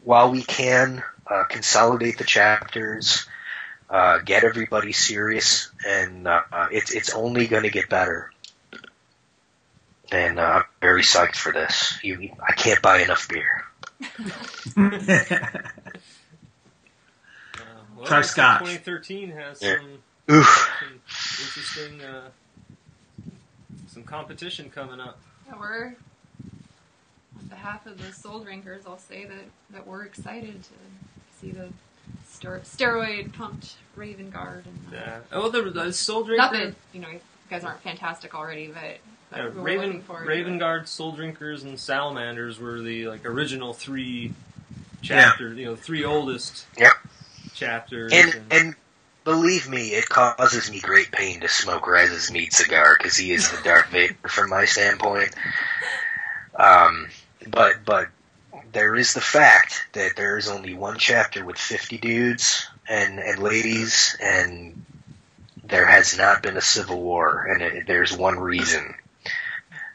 while we can consolidate the chapters, get everybody serious, and it's only going to get better. And I'm very psyched for this. I can't buy enough beer. Well, Try scotch. 2013 has Yeah. some Oof. interesting, some competition coming up. Yeah, we're, on behalf of the soul drinkers, I'll say that we're excited to see the steroid pumped Raven Guard. And, Yeah. Oh, the Soul not Drinker. that you guys aren't fantastic already, but we're Raven, looking forward Raven to it. Guard, Soul Drinkers, and Salamanders were the original 3 chapters. You know, 3 oldest Yep. chapters. And believe me, it causes me great pain to smoke Rez's meat cigar because he is the Darth Vader from my standpoint. But there is the fact that there is only one chapter with 50 dudes and ladies, and there has not been a civil war, and there's one reason.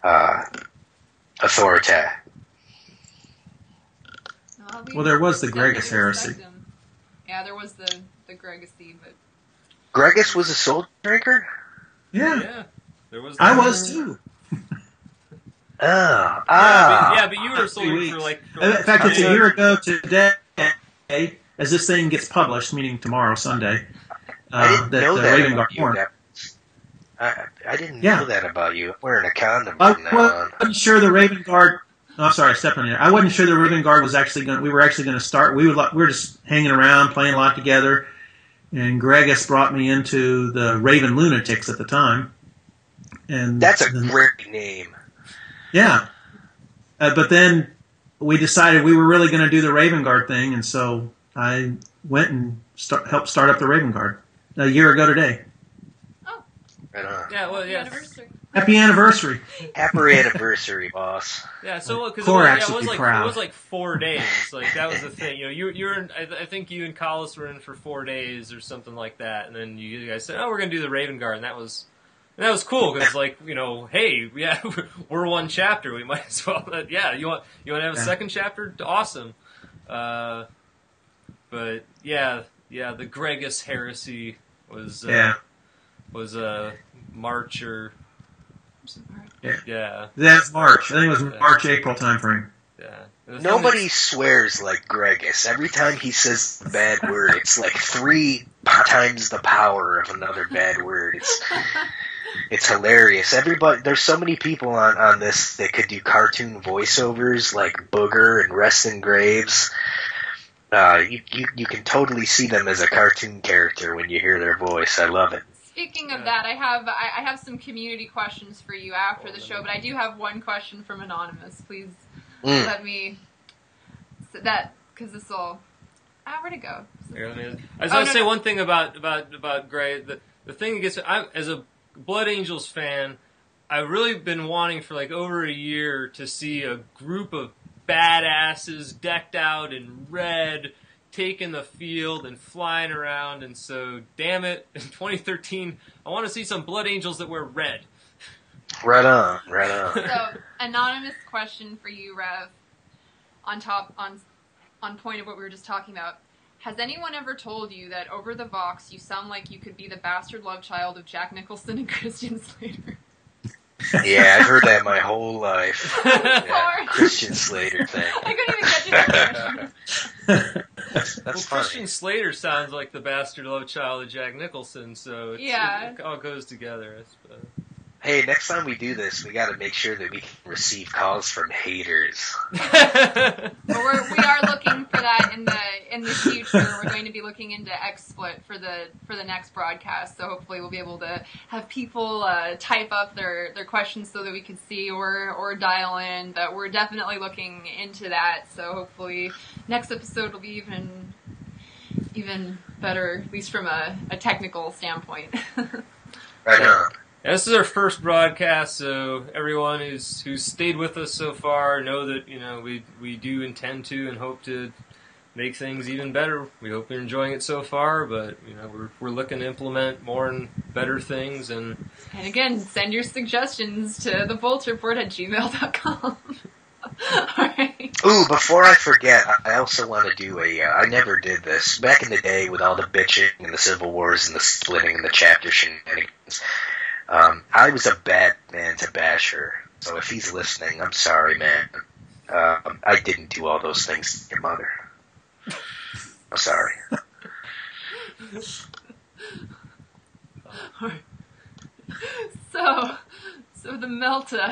Authorita. Well, there was the definitely Gregis heresy. respect him. Yeah, there was the Gregacy, but Gregis was a soul drinker? Yeah. There was. I was too. But you were a Soul 3 Drinker weeks. for In fact, it's a year ago today, as this thing gets published, meaning tomorrow, Sunday. I didn't know the that Raven about Guard you. weren't. I didn't Yeah. know that about you. I'm wearing a condom I from now on. wasn't sure the Raven Guard. Oh, I'm sorry, I stepped on you. I wasn't sure the Raven Guard was actually going. We were actually going to start. We were just hanging around, playing a lot together, and Gregis brought me into the Raven Lunatics at the time. And That's a great name. Yeah, but then we decided we were really going to do the Raven Guard thing, and so I went and helped start up the Raven Guard a year ago today. Right on. Yeah, well, yeah. anniversary. Happy anniversary! Happy anniversary, boss. Yeah, so because Korax it would was be proud. it was like 4 days. Like that was the thing. You're in, I think you and Collis were in for 4 days or something like that, and then you guys said, "Oh, we're gonna do the Raven Guard," and that was cool because hey, yeah, we're 1 chapter. We might as well. Yeah, you want to have a second chapter? Awesome. But yeah, the Gregis heresy was March or. Yeah. That's March. I think it was March, April timeframe. Yeah. Nobody swears like Gregis. Every time he says the bad word, it's like 3 times the power of another bad word. It's hilarious. There's so many people on this that could do cartoon voiceovers like Booger and Reston Graves. You can totally see them as a cartoon character when you hear their voice. I love it. Speaking of that, I have some community questions for you after the show, but I do have one question from Anonymous. Please let me that because this will. Where'd it go? I was going to say one thing about Gray. The thing that gets as a Blood Angels fan, I've really been wanting for like over a year to see a group of badasses decked out in red, taking the field and flying around, and so, damn it, in 2013, I want to see some Blood Angels that wear red. Right on. So, anonymous question for you, Rev, on point of what we were just talking about. Has anyone ever told you that over the Vox you sound like you could be the bastard love child of Jack Nicholson and Christian Slater? Yeah, I've heard that my whole life. Sorry. Christian Slater thing. I couldn't even catch it. That's funny. Christian Slater sounds like the bastard love child of Jack Nicholson, so it all goes together, I suppose. Hey, next time we do this, we got to make sure that we can receive calls from haters. But we are looking for that in the future. We're going to be looking into XSplit for the next broadcast. So hopefully we'll be able to have people type up their questions so that we can see or dial in. But we're definitely looking into that. So hopefully next episode will be even better, at least from a technical standpoint. Right on. Yeah, this is our first broadcast, so everyone who's stayed with us so far know that we do intend to and hope to make things even better. We hope you're enjoying it so far, but we're looking to implement more and better things. And again, send your suggestions to theboltreport@gmail.com. All right. Ooh, before I forget, I also want to do I never did this. Back in the day with all the bitching and the civil wars and the splitting and the chapter shenanigans, I was a bad man to Basher, so if he's listening, I'm sorry, man. I didn't do all those things to your mother. I'm sorry. So the Melta.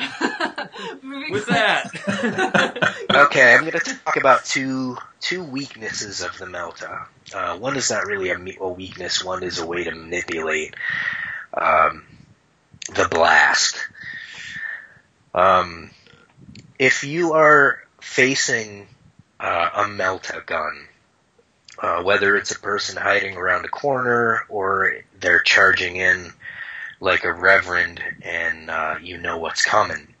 With that. Okay, I'm going to talk about two weaknesses of the Melta. One is not really a weakness. One is a way to manipulate the blast. If you are facing a Melta gun, whether it's a person hiding around a corner or they're charging in like a reverend and you know what's coming,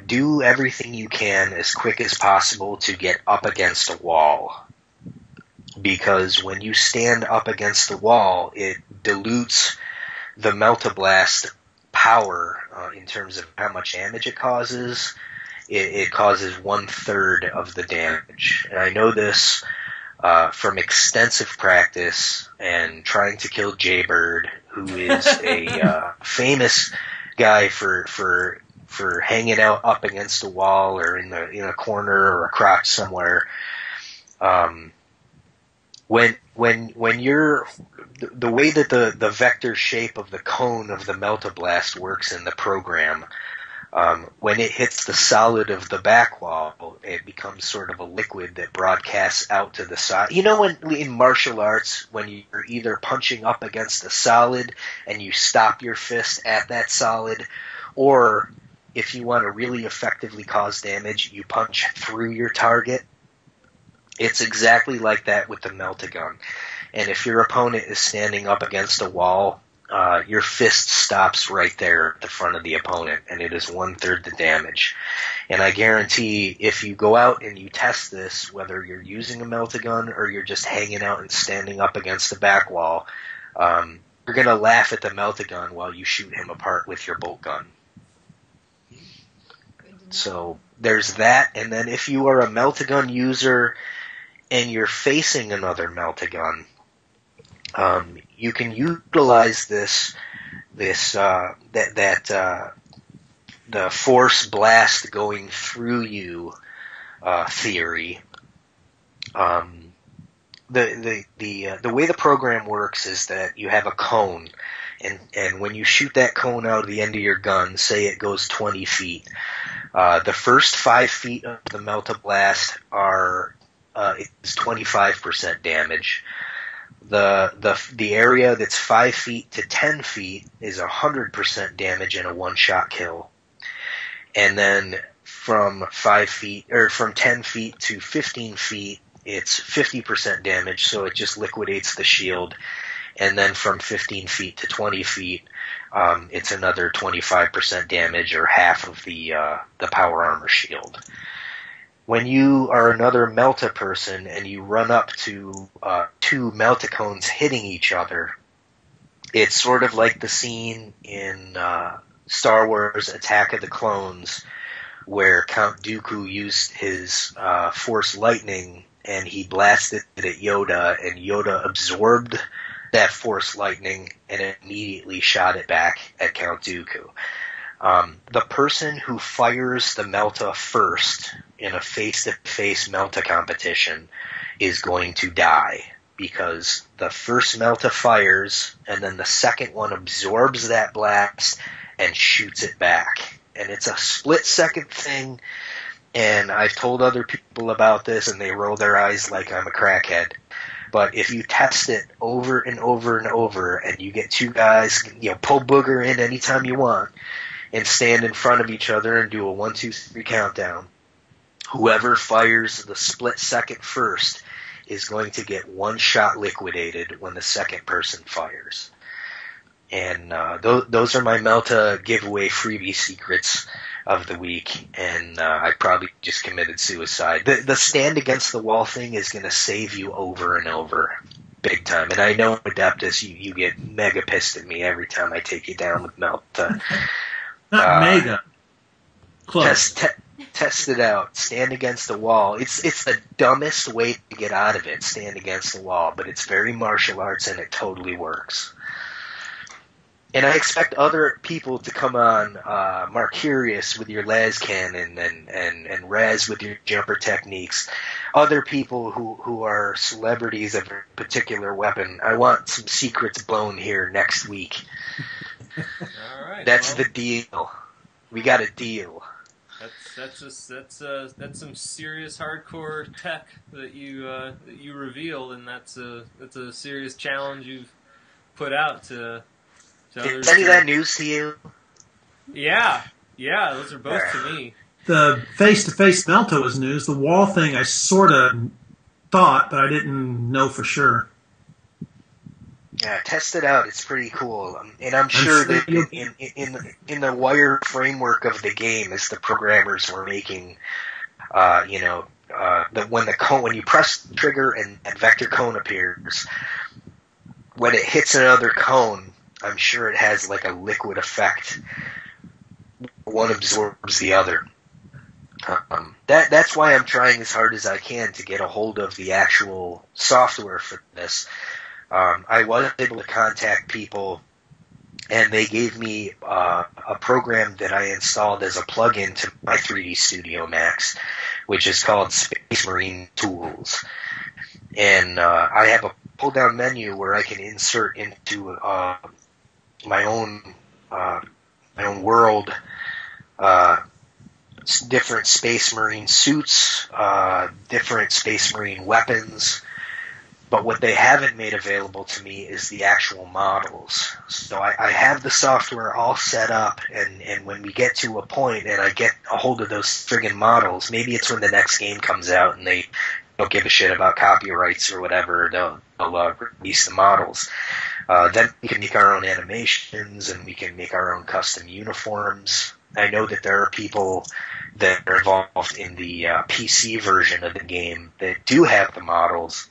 do everything you can as quick as possible to get up against a wall. Because when you stand up against the wall, it dilutes the Melta Blast power in terms of how much damage it causes. It causes 1/3 of the damage. And I know this from extensive practice and trying to kill Jaybird, who is a famous guy for hanging out up against a wall or in a corner or a crotch somewhere. When you're the way that the vector shape of the cone of the Melta Blast works in the program, when it hits the solid of the back wall, it becomes sort of a liquid that broadcasts out to the side. You know, in martial arts, when you're either punching up against a solid and you stop your fist at that solid, or if you want to really effectively cause damage, you punch through your target. It's exactly like that with the Melta gun. And if your opponent is standing up against a wall, your fist stops right there at the front of the opponent, and it is 1/3 the damage. And I guarantee if you go out and you test this, whether you're using a Melta gun or you're just hanging out and standing up against the back wall, you're going to laugh at the Melta gun while you shoot him apart with your bolt gun. So there's that. And then if you are a Melta gun user and you're facing another Melta gun, you can utilize the force blast going through you theory. The way the program works is that you have a cone, and when you shoot that cone out of the end of your gun, say it goes 20 feet, the first 5 feet of the Melta Blast is 25% damage. The area that's 5 feet to 10 feet is 100% damage and a one-shot kill. And then from 10 feet to 15 feet, it's 50% damage, so it just liquidates the shield. And then from 15 feet to 20 feet, it's another 25% damage, or half of the power armor shield. When you are another Melta person and you run up to two Melta cones hitting each other, it's sort of like the scene in Star Wars Attack of the Clones where Count Dooku used his Force Lightning and he blasted it at Yoda, and Yoda absorbed that Force Lightning and immediately shot it back at Count Dooku. The person who fires the Melta first in a face-to-face Melta competition is going to die, because the first Melta fires and then the second one absorbs that blast and shoots it back. And it's a split-second thing, and I've told other people about this and they roll their eyes like I'm a crackhead. But if you test it over and over and over, and you get two guys, pull Booger in anytime you want, and stand in front of each other and do a 1, 2, 3 countdown, whoever fires the split second first is going to get one shot liquidated when the second person fires. And those are my Melta giveaway freebie secrets of the week, and I probably just committed suicide. The stand against the wall thing is going to save you over and over, big time. And I know, Adeptus, you get mega pissed at me every time I take you down with Melta. Not mega. Close. Test it out. Stand against the wall. It's the dumbest way to get out of it, stand against the wall, but it's very martial arts and it totally works. And I expect other people to come on, Marcurius with your las cannon and Raz with your jumper techniques. Other people who are celebrities of a particular weapon. I want some secrets blown here next week. All right. That's the deal. We got a deal. That's some serious hardcore tech that you revealed, and that's a serious challenge you've put out to others. Is any of that news to you? Yeah, those are both to me. The face-to-face Melta was news. The wall thing I sort of thought, but I didn't know for sure. Yeah, test it out. It's pretty cool, and I'm sure that in the wire framework of the game, as the programmers were making, that when you press the trigger and that vector cone appears, when it hits another cone, I'm sure it has like a liquid effect. One absorbs the other. That's why I'm trying as hard as I can to get a hold of the actual software for this. I was able to contact people, and they gave me a program that I installed as a plugin to my 3D Studio Max, which is called Space Marine Tools. And I have a pull-down menu where I can insert into my own world different Space Marine suits, different Space Marine weapons. But what they haven't made available to me is the actual models. So I have the software all set up, and when we get to a point and I get a hold of those friggin' models, maybe it's when the next game comes out and they don't give a shit about copyrights or whatever, they'll release the models. Then we can make our own animations, and we can make our own custom uniforms. I know that there are people that are involved in the PC version of the game that do have the models,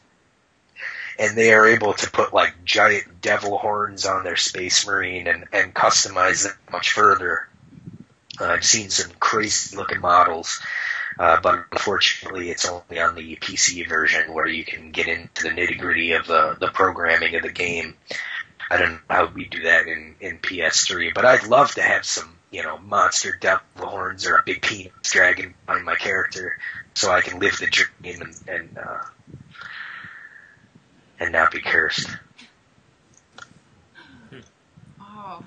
and they are able to put like giant devil horns on their Space Marine and customize them much further. I've seen some crazy looking models, but unfortunately it's only on the PC version where you can get into the nitty gritty of the programming of the game. I don't know how we do that in PS3, but I'd love to have some, monster devil horns or a big penis dragon on my character so I can live the dream and not be cursed. Oh,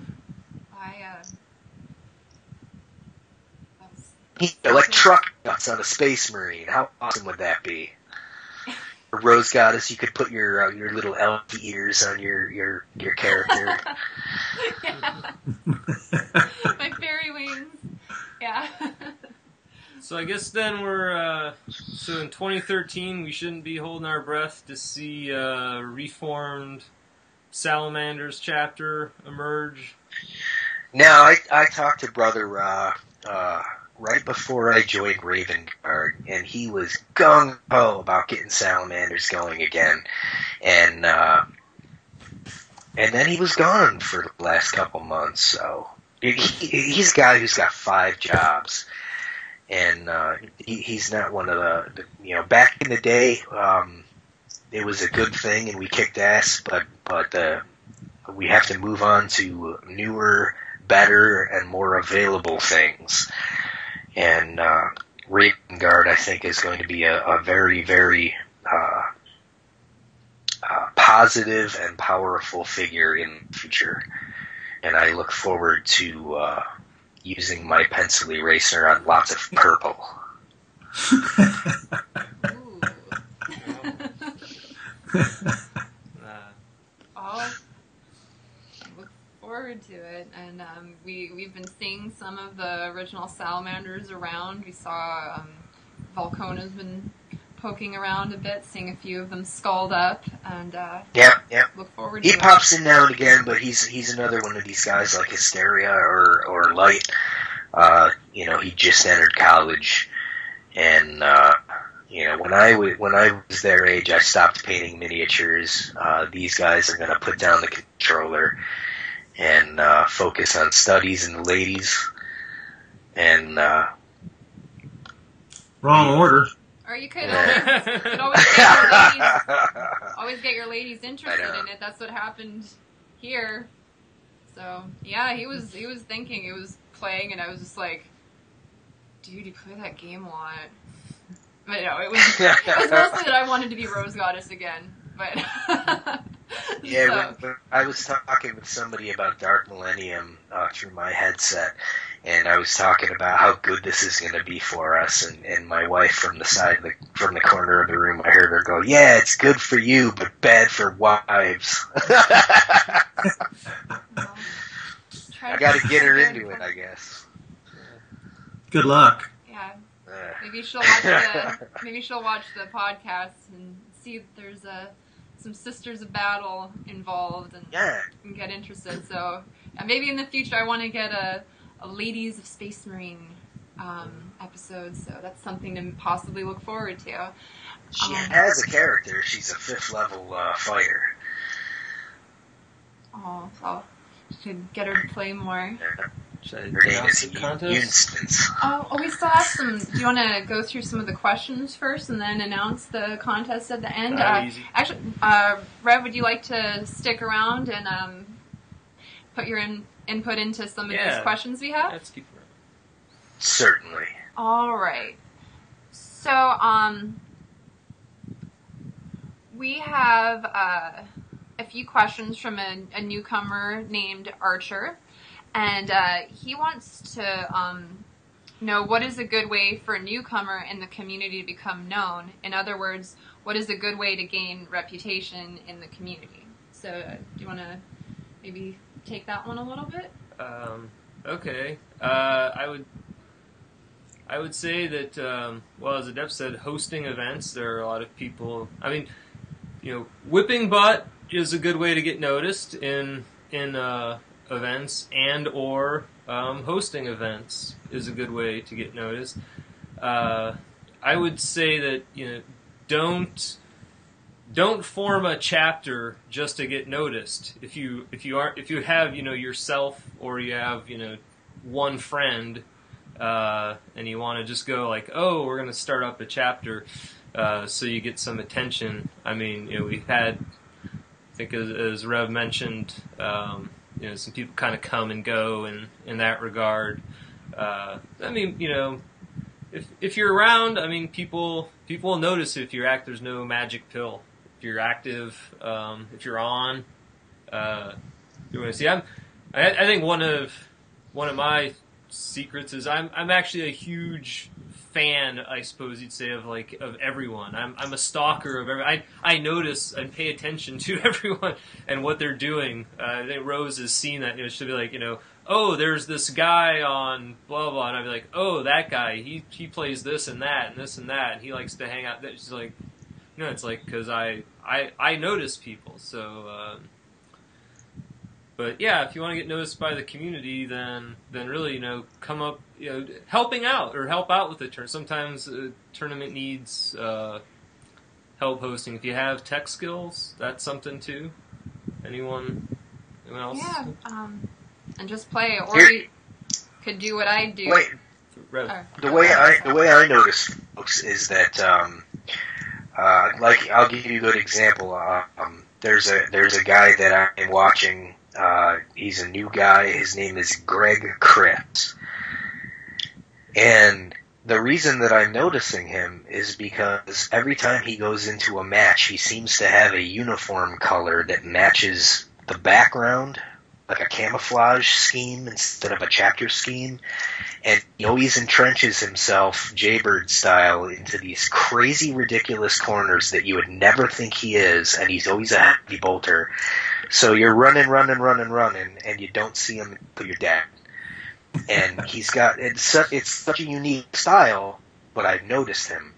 like truck nuts on a Space Marine. How awesome would that be? Rose Goddess, you could put your little elf ears on your character. Yeah. My fairy wings. Yeah. So I guess then we're so in 2013 we shouldn't be holding our breath to see reformed Salamanders chapter emerge. Now I talked to Brother right before I joined Revvcoxx, and he was gung-ho about getting Salamanders going again, and then he was gone for the last couple months. So he's a guy who's got 5 jobs, and he's not one of the back in the day. It was a good thing, and we kicked ass, but we have to move on to newer, better, and more available things. And Revvcoxx, I think, is going to be a very, very positive and powerful figure in the future. And I look forward to using my pencil eraser on lots of purple. I'll look forward to it, and we've been seeing some of the original Salamanders around. We saw Volcona's been poking around a bit, seeing a few of them skulled up, and look forward to it. He pops in now and again, but he's another one of these guys like Hysteria or Light. He just entered college, and when I was their age, I stopped painting miniatures. These guys are going to put down the controller and focus on studies and the ladies. And wrong order. Or you could always get your ladies interested in it. That's what happened here. So yeah, he was thinking, he was playing, and I was just like, dude, you play that game a lot. But no, it was mostly that I wanted to be Rose Goddess again. But yeah, when I was talking with somebody about Dark Millennium through my headset, and I was talking about how good this is going to be for us, and my wife from the corner of the room, I heard her go, "Yeah, it's good for you, but bad for wives." I got to get her into it, I guess. Good luck. Yeah. Maybe she'll watch the podcast and see that there's some Sisters of Battle involved and get interested. So maybe in the future I want to get a Ladies of Space Marine episode. So that's something to possibly look forward to. She has a character. She's a 5th level fighter. Oh, so should get her to play more. Her name is Instance. Oh, we still have some. Do you want to go through some of the questions first and then announce the contest at the end? Easy. Actually, Rev, would you like to stick around and put your input into some of these questions we have? Let's keep it around. Certainly. All right. So, we have a few questions from a newcomer named Archer. And he wants to know what is a good way for a newcomer in the community to become known. In other words, what is a good way to gain reputation in the community? So do you want to maybe take that one a little bit? Okay. I would say that, well, as Adept said, hosting events, there are a lot of people. I mean, whipping butt is a good way to get noticed in events, and or hosting events is a good way to get noticed. I would say that don't form a chapter just to get noticed. If you have yourself, or you have one friend, and you want to just go like, oh, we're going to start up a chapter, so you get some attention. I mean, we've had, I think as Rev mentioned, some people kind of come and go in that regard. I mean, if you're around, I mean, people will notice if you're active. There's no magic pill. If you're active, if you're on, you want to see. I think one of my secrets is I'm actually a huge fan, I suppose you'd say, of everyone. I'm a stalker of everyone. I notice and pay attention to everyone and what they're doing. I think Rose has seen that. She'll be like, oh, there's this guy on blah blah, and I'll be like, oh, that guy, he plays this and that and this and that, and he likes to hang out. She's like, it's like because I notice people. So, but yeah, if you want to get noticed by the community, then really come up. Helping out or help out with the tournament. Sometimes a tournament needs help hosting. If you have tech skills, that's something too. Anyone else? Yeah, and just play, or you could do what I do. Wait, the way I notice folks is that, I'll give you a good example. There's a guy that I'm watching. He's a new guy. His name is Greg Kritz. And the reason that I'm noticing him is because every time he goes into a match, he seems to have a uniform color that matches the background, like a camouflage scheme instead of a chapter scheme. And he always entrenches himself, Jaybird style, into these crazy, ridiculous corners that you would never think he is, and he's always a heavy bolter. So you're running, and you don't see him until you're dead. And he's got it's such a unique style, but I've noticed him.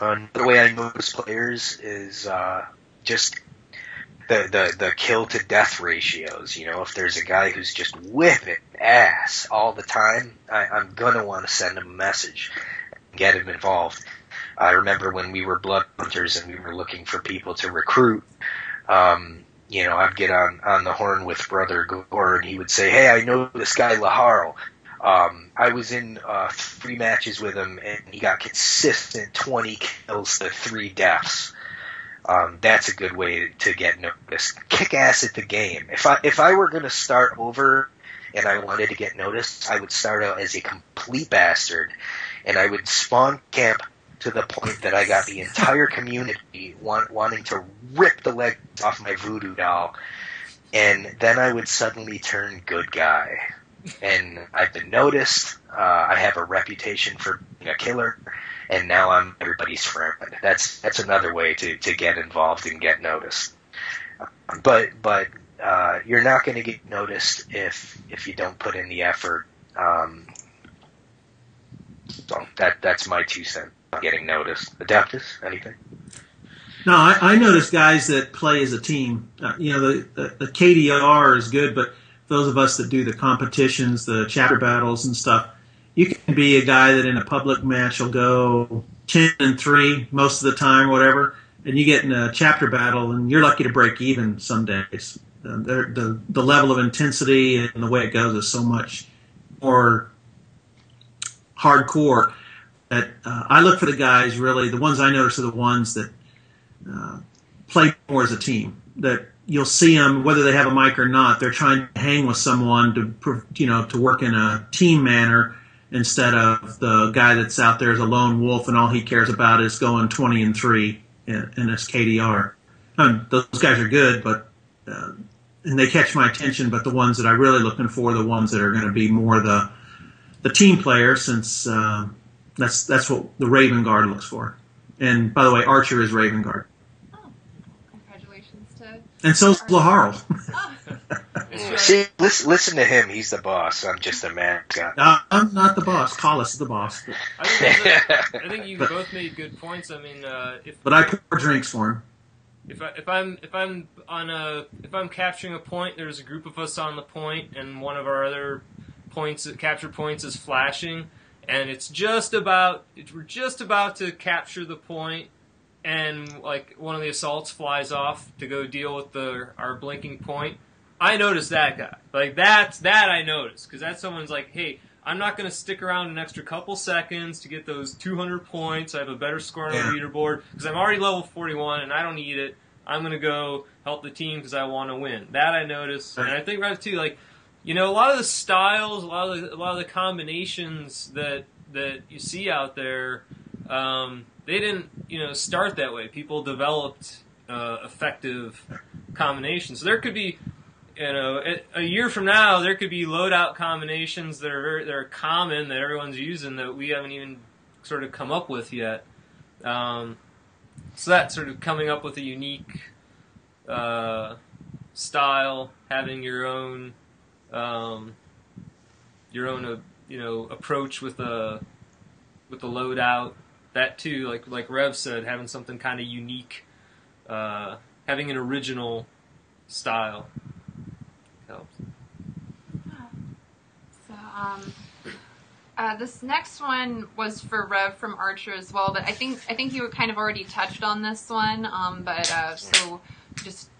Another way I notice players is just the kill to death ratios. If there's a guy who's just whipping ass all the time, I'm gonna want to send him a message and get him involved. I remember when we were blood hunters and we were looking for people to recruit. I'd get on the horn with Brother Gore, and he would say, hey, I know this guy Laharl. I was in 3 matches with him, and he got consistent 20 kills to 3 deaths. that's a good way to get noticed. Kick ass at the game. If I were going to start over and I wanted to get noticed, I would start out as a complete bastard, and I would spawn camp to the point that I got the entire community wanting to rip the legs off my voodoo doll, and then I would suddenly turn good guy. And I've been noticed. I have a reputation for being a killer, and now I'm everybody's friend. That's another way to get involved and get noticed. But you're not going to get noticed if you don't put in the effort. So that's my 2 cents on getting noticed. Adeptus, anything? No, I notice guys that play as a team. The KDR is good, but those of us that do the competitions, the chapter battles and stuff, you can be a guy that in a public match will go 10-3 most of the time, whatever, and you get in a chapter battle and you're lucky to break even some days. The level of intensity and the way it goes is so much more hardcore that I look for the guys, really, the ones I notice are the ones that play more as a team, that you'll see them, whether they have a mic or not, they're trying to hang with someone to work in a team manner instead of the guy that's out there as a lone wolf and all he cares about is going 20-3 in his KDR. Those guys are good, but and they catch my attention, but the ones that I'm really looking for are the ones that are going to be more the team player, since that's what the Raven Guard looks for. And by the way, Archer is Raven Guard. And so's Laharl. See, listen to him. He's the boss. I'm just a mascot. I'm not the boss. Collis is the boss. I think you both made good points. I mean, but I pour drinks for him. If I'm capturing a point, there's a group of us on the point, and one of our other capture points is flashing, and we're just about to capture the point. And like one of the assaults flies off to go deal with our blinking point. I noticed that guy. Like that I noticed, because that's someone's like, hey, I'm not going to stick around an extra couple seconds to get those 200 points. I have a better score on the leaderboard because I'm already level 41 and I don't need it. I'm going to go help the team because I want to win. That I noticed, and I think Rev too. Like, a lot of the styles, a lot of the combinations that you see out there. They didn't, start that way. People developed effective combinations. So there could be, a year from now, there could be loadout combinations that are common that everyone's using that we haven't even sort of come up with yet. So that's sort of coming up with a unique style, having your own approach with the loadout. That too, like Rev said, having something kind of unique, having an original style helps. So, this next one was for Rev from Archer as well, but I think you kind of already touched on this one. So just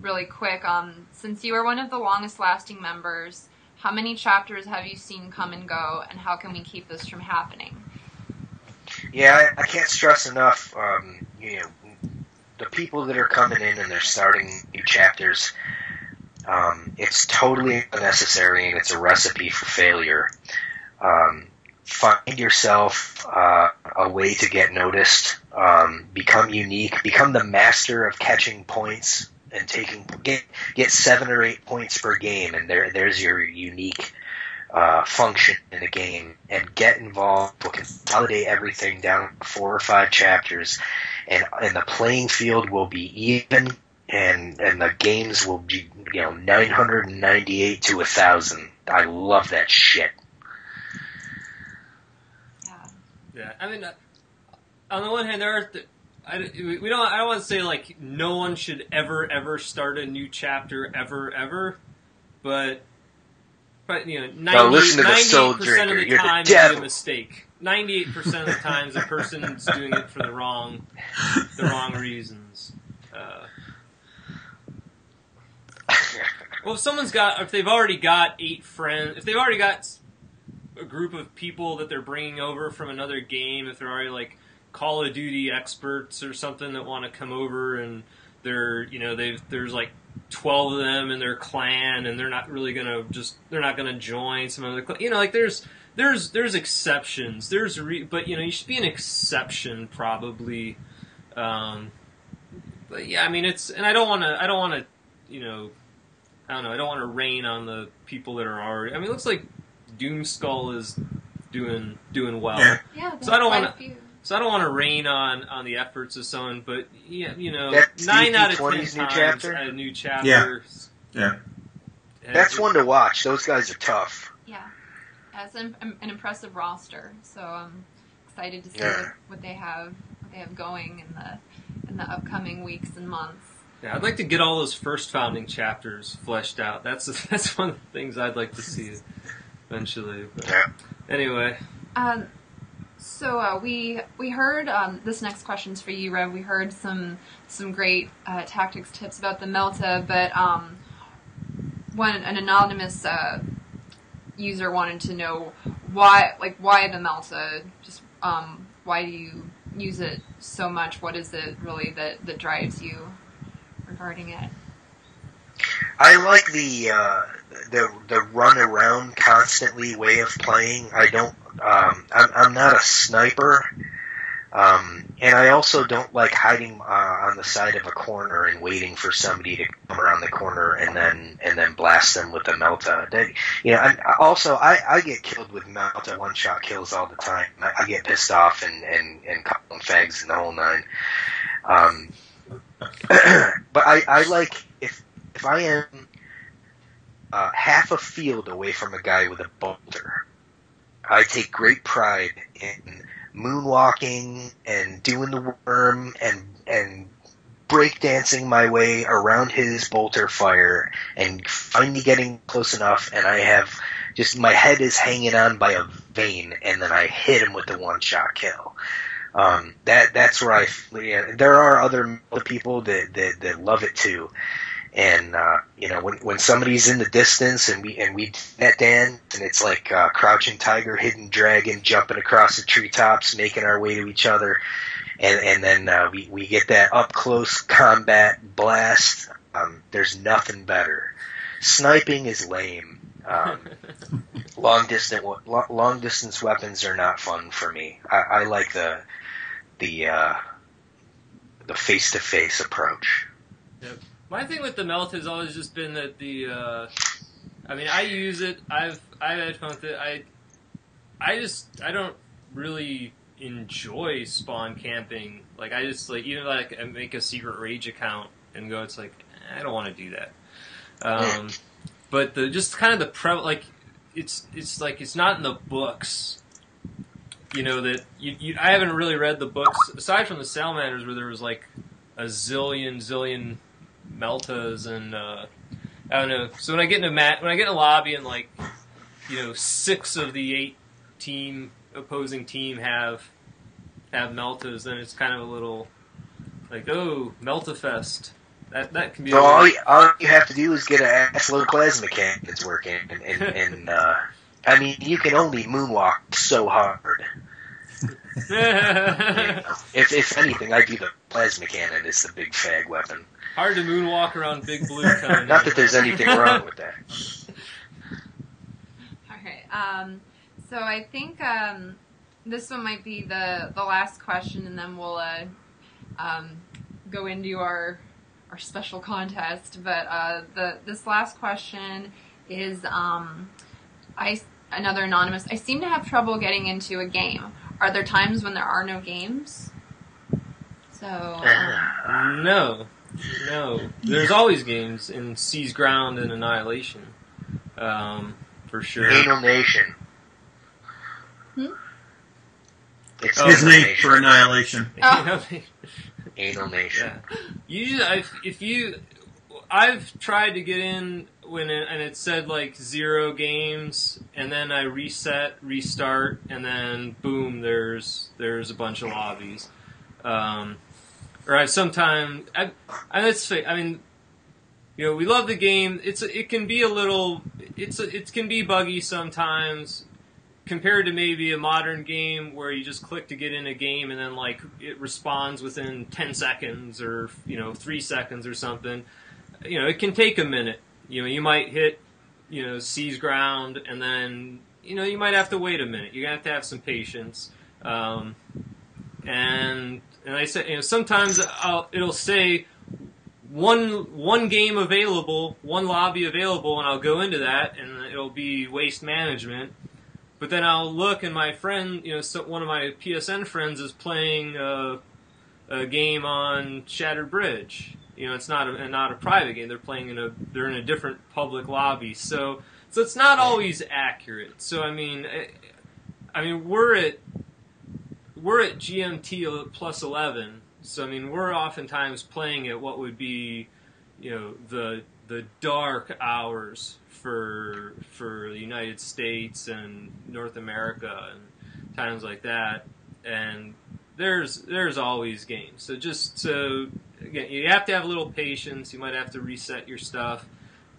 really quick, since you are one of the longest lasting members, how many chapters have you seen come and go, and how can we keep this from happening? Yeah, I can't stress enough, the people that are coming in and they're starting new chapters, it's totally unnecessary and it's a recipe for failure. Find yourself a way to get noticed, become unique, become the master of catching points and get 7 or 8 points per game, and there's your unique function in the game, and get involved. We'll consolidate everything down to 4 or 5 chapters, and the playing field will be even, and the games will be 998 to 1,000. I love that shit. Yeah. I mean, on the one hand, I don't want to say like no one should ever start a new chapter ever, but 98% of the time it's a mistake. 98% of the times a person's doing it for the wrong reasons. Well, if they've already got 8 friends, if they've already got a group of people that they're bringing over from another game, if they're already like Call of Duty experts or something that want to come over, and they're, there's like 12 of them in their clan, and they're not really they're not gonna join some other clan. Like there's exceptions. But you should be an exception probably. But yeah, I mean and I don't want to, I don't want to rain on the people that are already. I mean, it looks like Doomskull is doing well. Yeah. So I don't want to. So I don't want to rain on the efforts of someone, but yeah, 9 out of 10 times a new chapter. Yeah. That's one to watch. Those guys are tough. Yeah, that's an impressive roster. So I'm excited to see what they have going in the upcoming weeks and months. Yeah, I'd like to get all those first founding chapters fleshed out. That's one of the things I'd like to see eventually. But anyway. So we heard this next question's for you, Rev. We heard some great tactics tips about the Melta, but an anonymous user wanted to know why the Melta. Just why do you use it so much? What is it really that drives you regarding it? I like the run around constantly way of playing. I don't. I'm not a sniper, and I also don't like hiding on the side of a corner and waiting for somebody to come around the corner and then blast them with the Melta. I get killed with Melta one-shot kills all the time. I get pissed off and call them fags and the whole nine. But I like if I am half a field away from a guy with a bolter, I take great pride in moonwalking and doing the worm and breakdancing my way around his bolter fire and finally getting close enough, and I have just my head is hanging on by a vein, and then I hit him with the one-shot kill. That's where there are other people that love it too. And when somebody's in the distance and we net dance and it's like crouching tiger, hidden dragon, jumping across the treetops, making our way to each other, and then we get that up close combat blast. There's nothing better. Sniping is lame. Long distance weapons are not fun for me. I like the face-to-face approach. Yep. My thing with the Melta has always just been that I use it. I've had fun with it. I don't really enjoy spawn camping. Like I just I make a secret rage account and go. It's like I don't want to do that. But it's not in the books. That I haven't really read the books aside from the Salamanders where there was like a zillion Meltas and I don't know. So when I get in a lobby and 6 of the 8 opposing team have Meltas, then it's kind of a little like, oh, Melta Fest. That can be. So all you have to do is get an ass-load plasma cannon that's working, and I mean you can only moonwalk so hard. If anything, I do the plasma cannon. It's the big fag weapon. Hard to moonwalk around Big Blue coming. Not that there's anything wrong with that. Okay. So I think this one might be the last question, and then we'll go into our special contest. But this last question is another anonymous. I seem to have trouble getting into a game. Are there times when there are no games? So No. There's always games in Seize Ground and Annihilation, for sure. Anal Nation. It's his name for Annihilation. Anal Nation. Yeah. Usually, I've tried to get in and it said 0 games, and then I restart, and then boom, there's a bunch of lobbies. Or I've sometimes, let's say, I mean, we love the game. It can be a little, it can be buggy sometimes. compared to maybe a modern game where you just click to get in a game and then like it responds within 10 seconds or 3 seconds or something. It can take a minute. You might hit seize ground, and then you might have to wait a minute. You're gonna have to have some patience. And I said, sometimes it'll say one game available, one lobby available, and I'll go into that, and it'll be waste management. But then I'll look, and my friend, one of my PSN friends is playing a game on Shattered Bridge. It's not a private game. They're playing they're in a different public lobby. So it's not always accurate. So I mean we're at GMT plus 11. So I mean we're oftentimes playing at what would be the dark hours for the United States and North America and times like that. And there's always games. So again, you have to have a little patience. You might have to reset your stuff,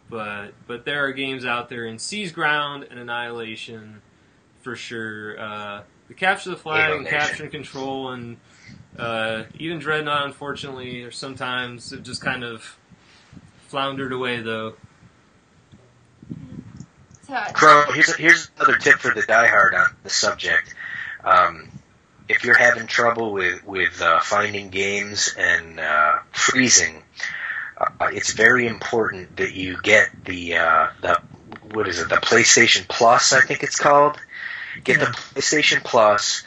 but there are games out there in Seize Ground and Annihilation for sure. The Capture the Flag and Capture and Control and even Dreadnought, unfortunately, or sometimes have just kind of floundered away though. Crow, here's another tip for the diehard on the subject. If you're having trouble with finding games and freezing, it's very important that you get the PlayStation Plus, I think it's called. Get the PlayStation Plus.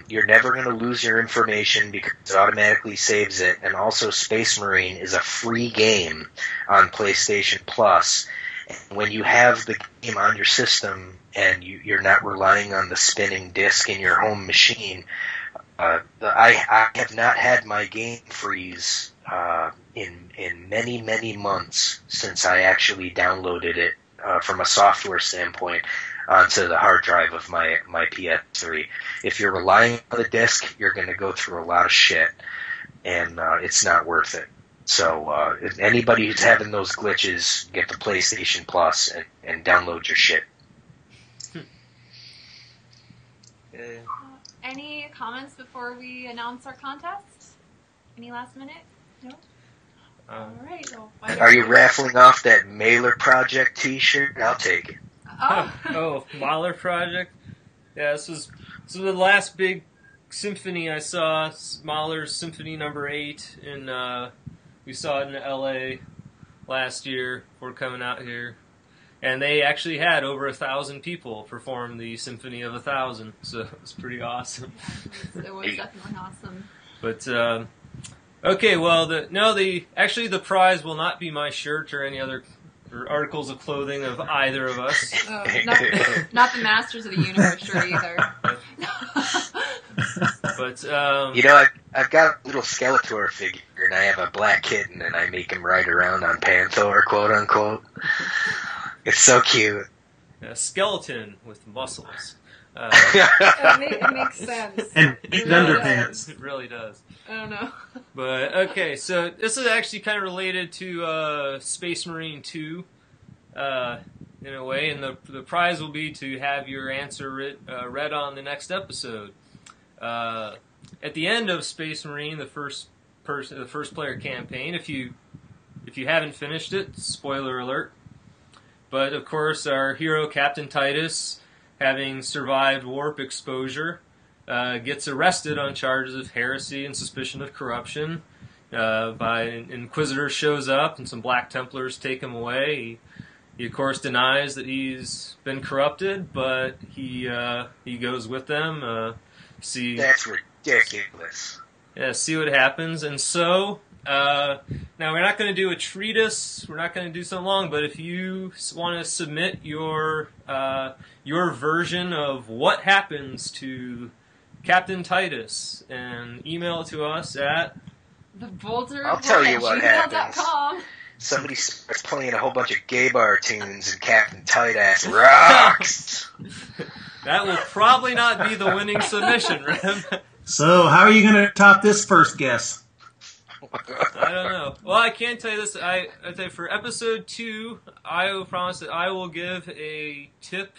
You're never going to lose your information because it automatically saves it. And also, Space Marine is a free game on PlayStation Plus. And when you have the game on your system and you're not relying on the spinning disc in your home machine, I have not had my game freeze in many, many months since I actually downloaded it from a software standpoint onto the hard drive of my PS3. If you're relying on the disc, you're going to go through a lot of shit, and it's not worth it. So if anybody who's having those glitches, get the PlayStation Plus and download your shit. Any comments before we announce our contest? Any last minute? No? All right. Well, are you raffling off that Mailer Project t-shirt? I'll take it. Oh, Mahler Project? Yeah, this was the last big symphony I saw. Mahler's Symphony No. 8 in we saw it in LA last year before coming out here. And they actually had over 1,000 people perform the Symphony of 1,000, so it was pretty awesome. Yeah, it was definitely awesome. But okay, well, the prize will not be my shirt or any other articles of clothing of either of us. Not the Masters of the Universe shirt either. But I've got a little Skeletor figure, and I have a black kitten, and I make him ride around on Panther, quote unquote. It's so cute. A skeleton with muscles. It makes sense. And underpants. It really does. I don't know. But, okay, so this is actually kind of related to Space Marine 2, in a way, and the prize will be to have your answer read on the next episode. At the end of Space Marine, the first player campaign, if you haven't finished it, spoiler alert. But of course, our hero Captain Titus, having survived warp exposure, gets arrested on charges of heresy and suspicion of corruption. By an Inquisitor shows up, and some Black Templars take him away. He of course denies that he's been corrupted, but he goes with them. That's ridiculous. Yeah, see what happens. And so, now we're not going to do a treatise, we're not going to do something long, but if you want to submit your version of what happens to Captain Titus, and email it to us at I'll tell you what happens. Somebody starts playing a whole bunch of gay bar tunes and Captain Titus rocks. That will probably not be the winning submission, Rev. So, how are you going to top this first guess? I don't know. Well, I can tell you this. I'd say for episode 2, I will promise that I will give a tip,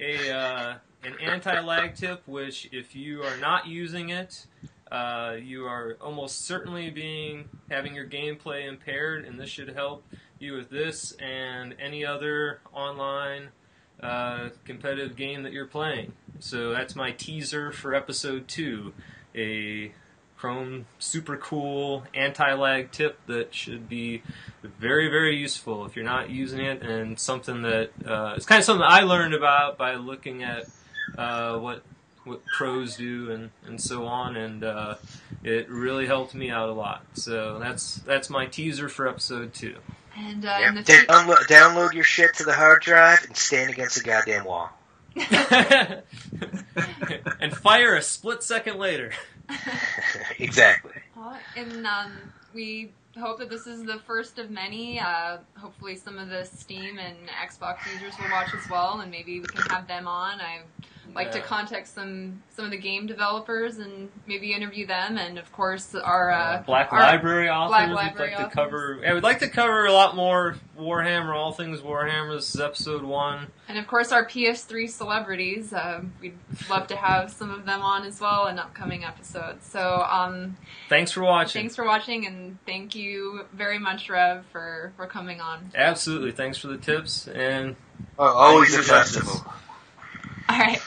a an anti-lag tip, which if you are not using it, you are almost certainly having your gameplay impaired, and this should help you with this and any other online competitive game that you're playing. So that's my teaser for episode 2, a Chrome super cool anti-lag tip that should be very, very useful if you're not using it, and something that it's kind of something I learned about by looking at what pros do and so on, and it really helped me out a lot. So that's my teaser for episode 2. And download your shit to the hard drive and stand against the goddamn wall. And fire a split second later. Exactly. And we hope that this is the first of many. Hopefully some of the Steam and Xbox users will watch as well, and maybe we can have them on. I'd like to contact some of the game developers and maybe interview them, and of course our Black Library authors. We'd like to cover a lot more Warhammer, all things Warhammer. This is episode 1. And of course our PS3 celebrities. We'd love to have some of them on as well in upcoming episodes. So thanks for watching. Thanks for watching, and thank you very much, Rev, for coming on. Absolutely. Thanks for the tips, and always a festival. All right.